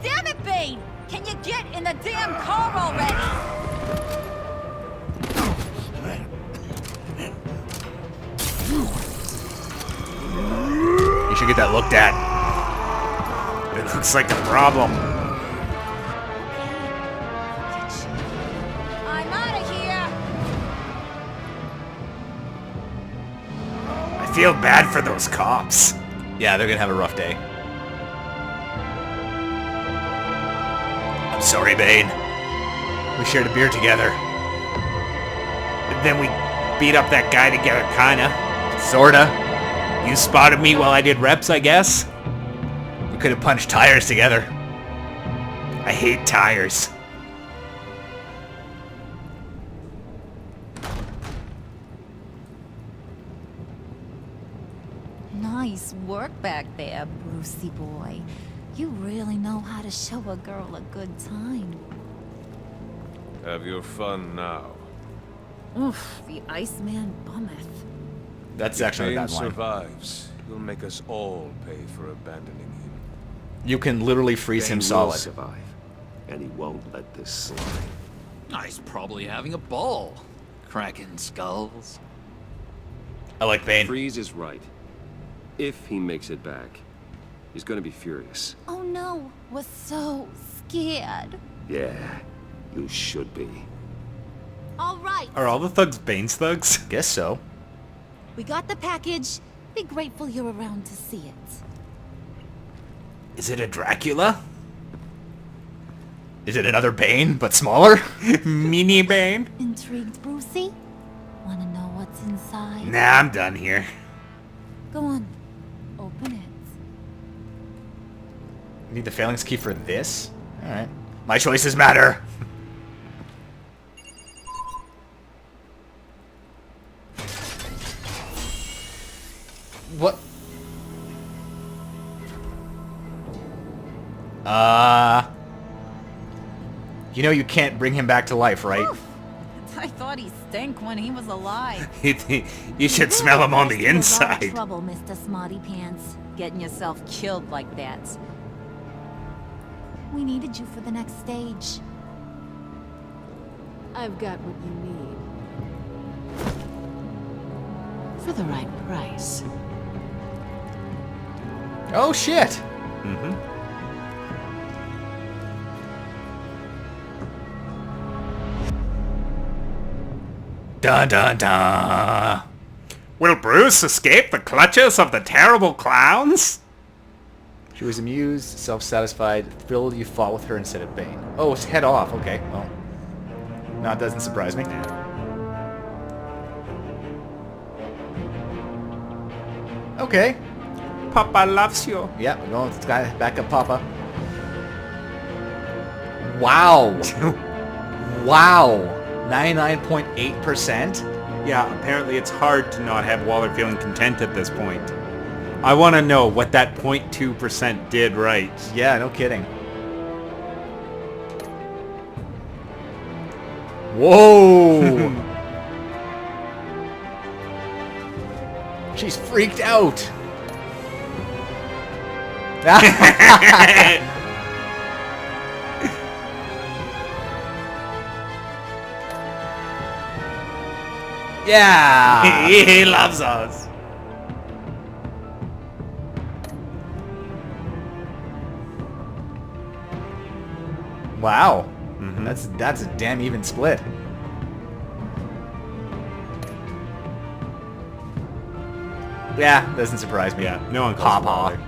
Damn it, Bane! Can you get in the damn car already? You We should get that looked at. It looks like a problem. I'm out of here. I feel bad for those cops. Yeah, they're gonna have a rough day. I'm sorry, Bane. We shared a beer together. And then we beat up that guy together, kinda. Sorta. You spotted me while I did reps, I guess? We could have punched tires together. I hate tires. Nice work back there, Brucey boy. You really know how to show a girl a good time. Have your fun now. Oof, the Iceman bummeth. That's If actually a Bane bad line. survives, he'll make us all pay for abandoning him. You can literally freeze him Bane will solid. survive, and he won't let this slide. He's probably having a ball. Cracking skulls. I like Bane. Freeze is right. If he makes it back, he's gonna be furious. Oh no, we're so scared. Yeah, you should be. All right, Are all the thugs Bane's thugs? Guess so. we got the package. Be grateful you're around to see it. Is it a Dracula? Is it another Bane, but smaller? Mini Bane? Intrigued, Brucey? Wanna know what's inside? Nah, I'm done here. Go on, open it. Need the phalanx key for this? Alright. My choices matter. What? You know you can't bring him back to life, right? I thought he stank when he was alive. You should smell him on the You're a lot of inside. trouble, Mr. Smarty Pants. Getting yourself killed like that. We needed you for the next stage. I've got what you need. For the right price. Oh shit! Mm-hmm. Dun dun dun! Will Bruce escape the clutches of the terrible clowns? She was amused, self-satisfied, thrilled you fought with her instead of Bane. Oh, it's head off. Okay, well. No, it doesn't surprise me. Okay. Papa loves you. Yeah, we're going with this guy. Back up, Papa. Wow. Wow. 99.8%? Yeah, apparently it's hard to not have Waller feeling content at this point. I want to know what that 0.2% did right. Yeah, no kidding. Whoa! She's freaked out. Yeah! He loves us. Wow. That's a damn even split. Yeah, doesn't surprise me. Yeah, no one calls Papa. Waller.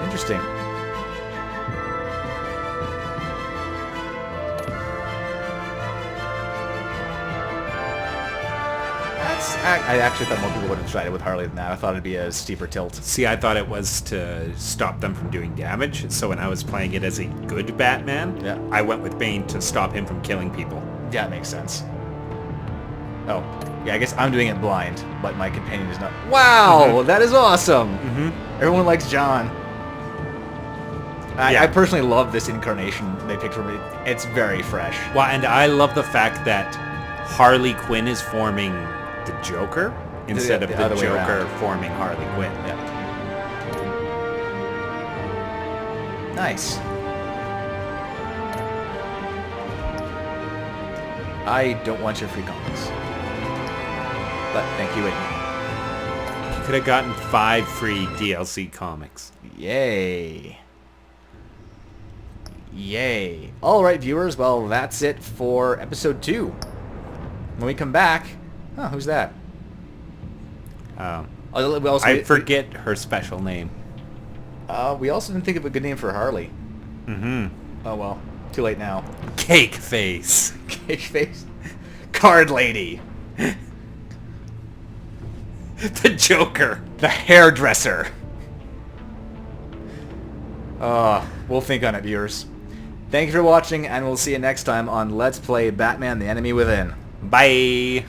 Interesting. I actually thought more people would have tried it with Harley than that. I thought it'd be a steeper tilt. See, I thought it was to stop them from doing damage, so when I was playing it as a good Batman, Yeah. I went with Bane to stop him from killing people. Yeah, it makes sense. Oh, yeah, I guess I'm doing it blind, but my companion is not. Wow, that is awesome! Everyone likes John. I personally love this incarnation they picked for me. It's very fresh. Well, and I love the fact that Harley Quinn is forming the Joker instead of the the other way Joker around. forming Harley Quinn. Yeah. Nice. I don't want your free comics. But thank you anyway. You could have gotten 5 free DLC comics. Yay. Yay. Alright, viewers, well, that's it for episode 2. When we come back... Oh, who's that? I forget her special name. We also didn't think of a good name for Harley. Mm-hmm. Oh, well. Too late now. Cake Face. Cake Face? Card Lady. The Joker. The Hairdresser. We'll think on it, viewers. Thank you for watching, and we'll see you next time on Let's Play Batman: The Enemy Within. Bye.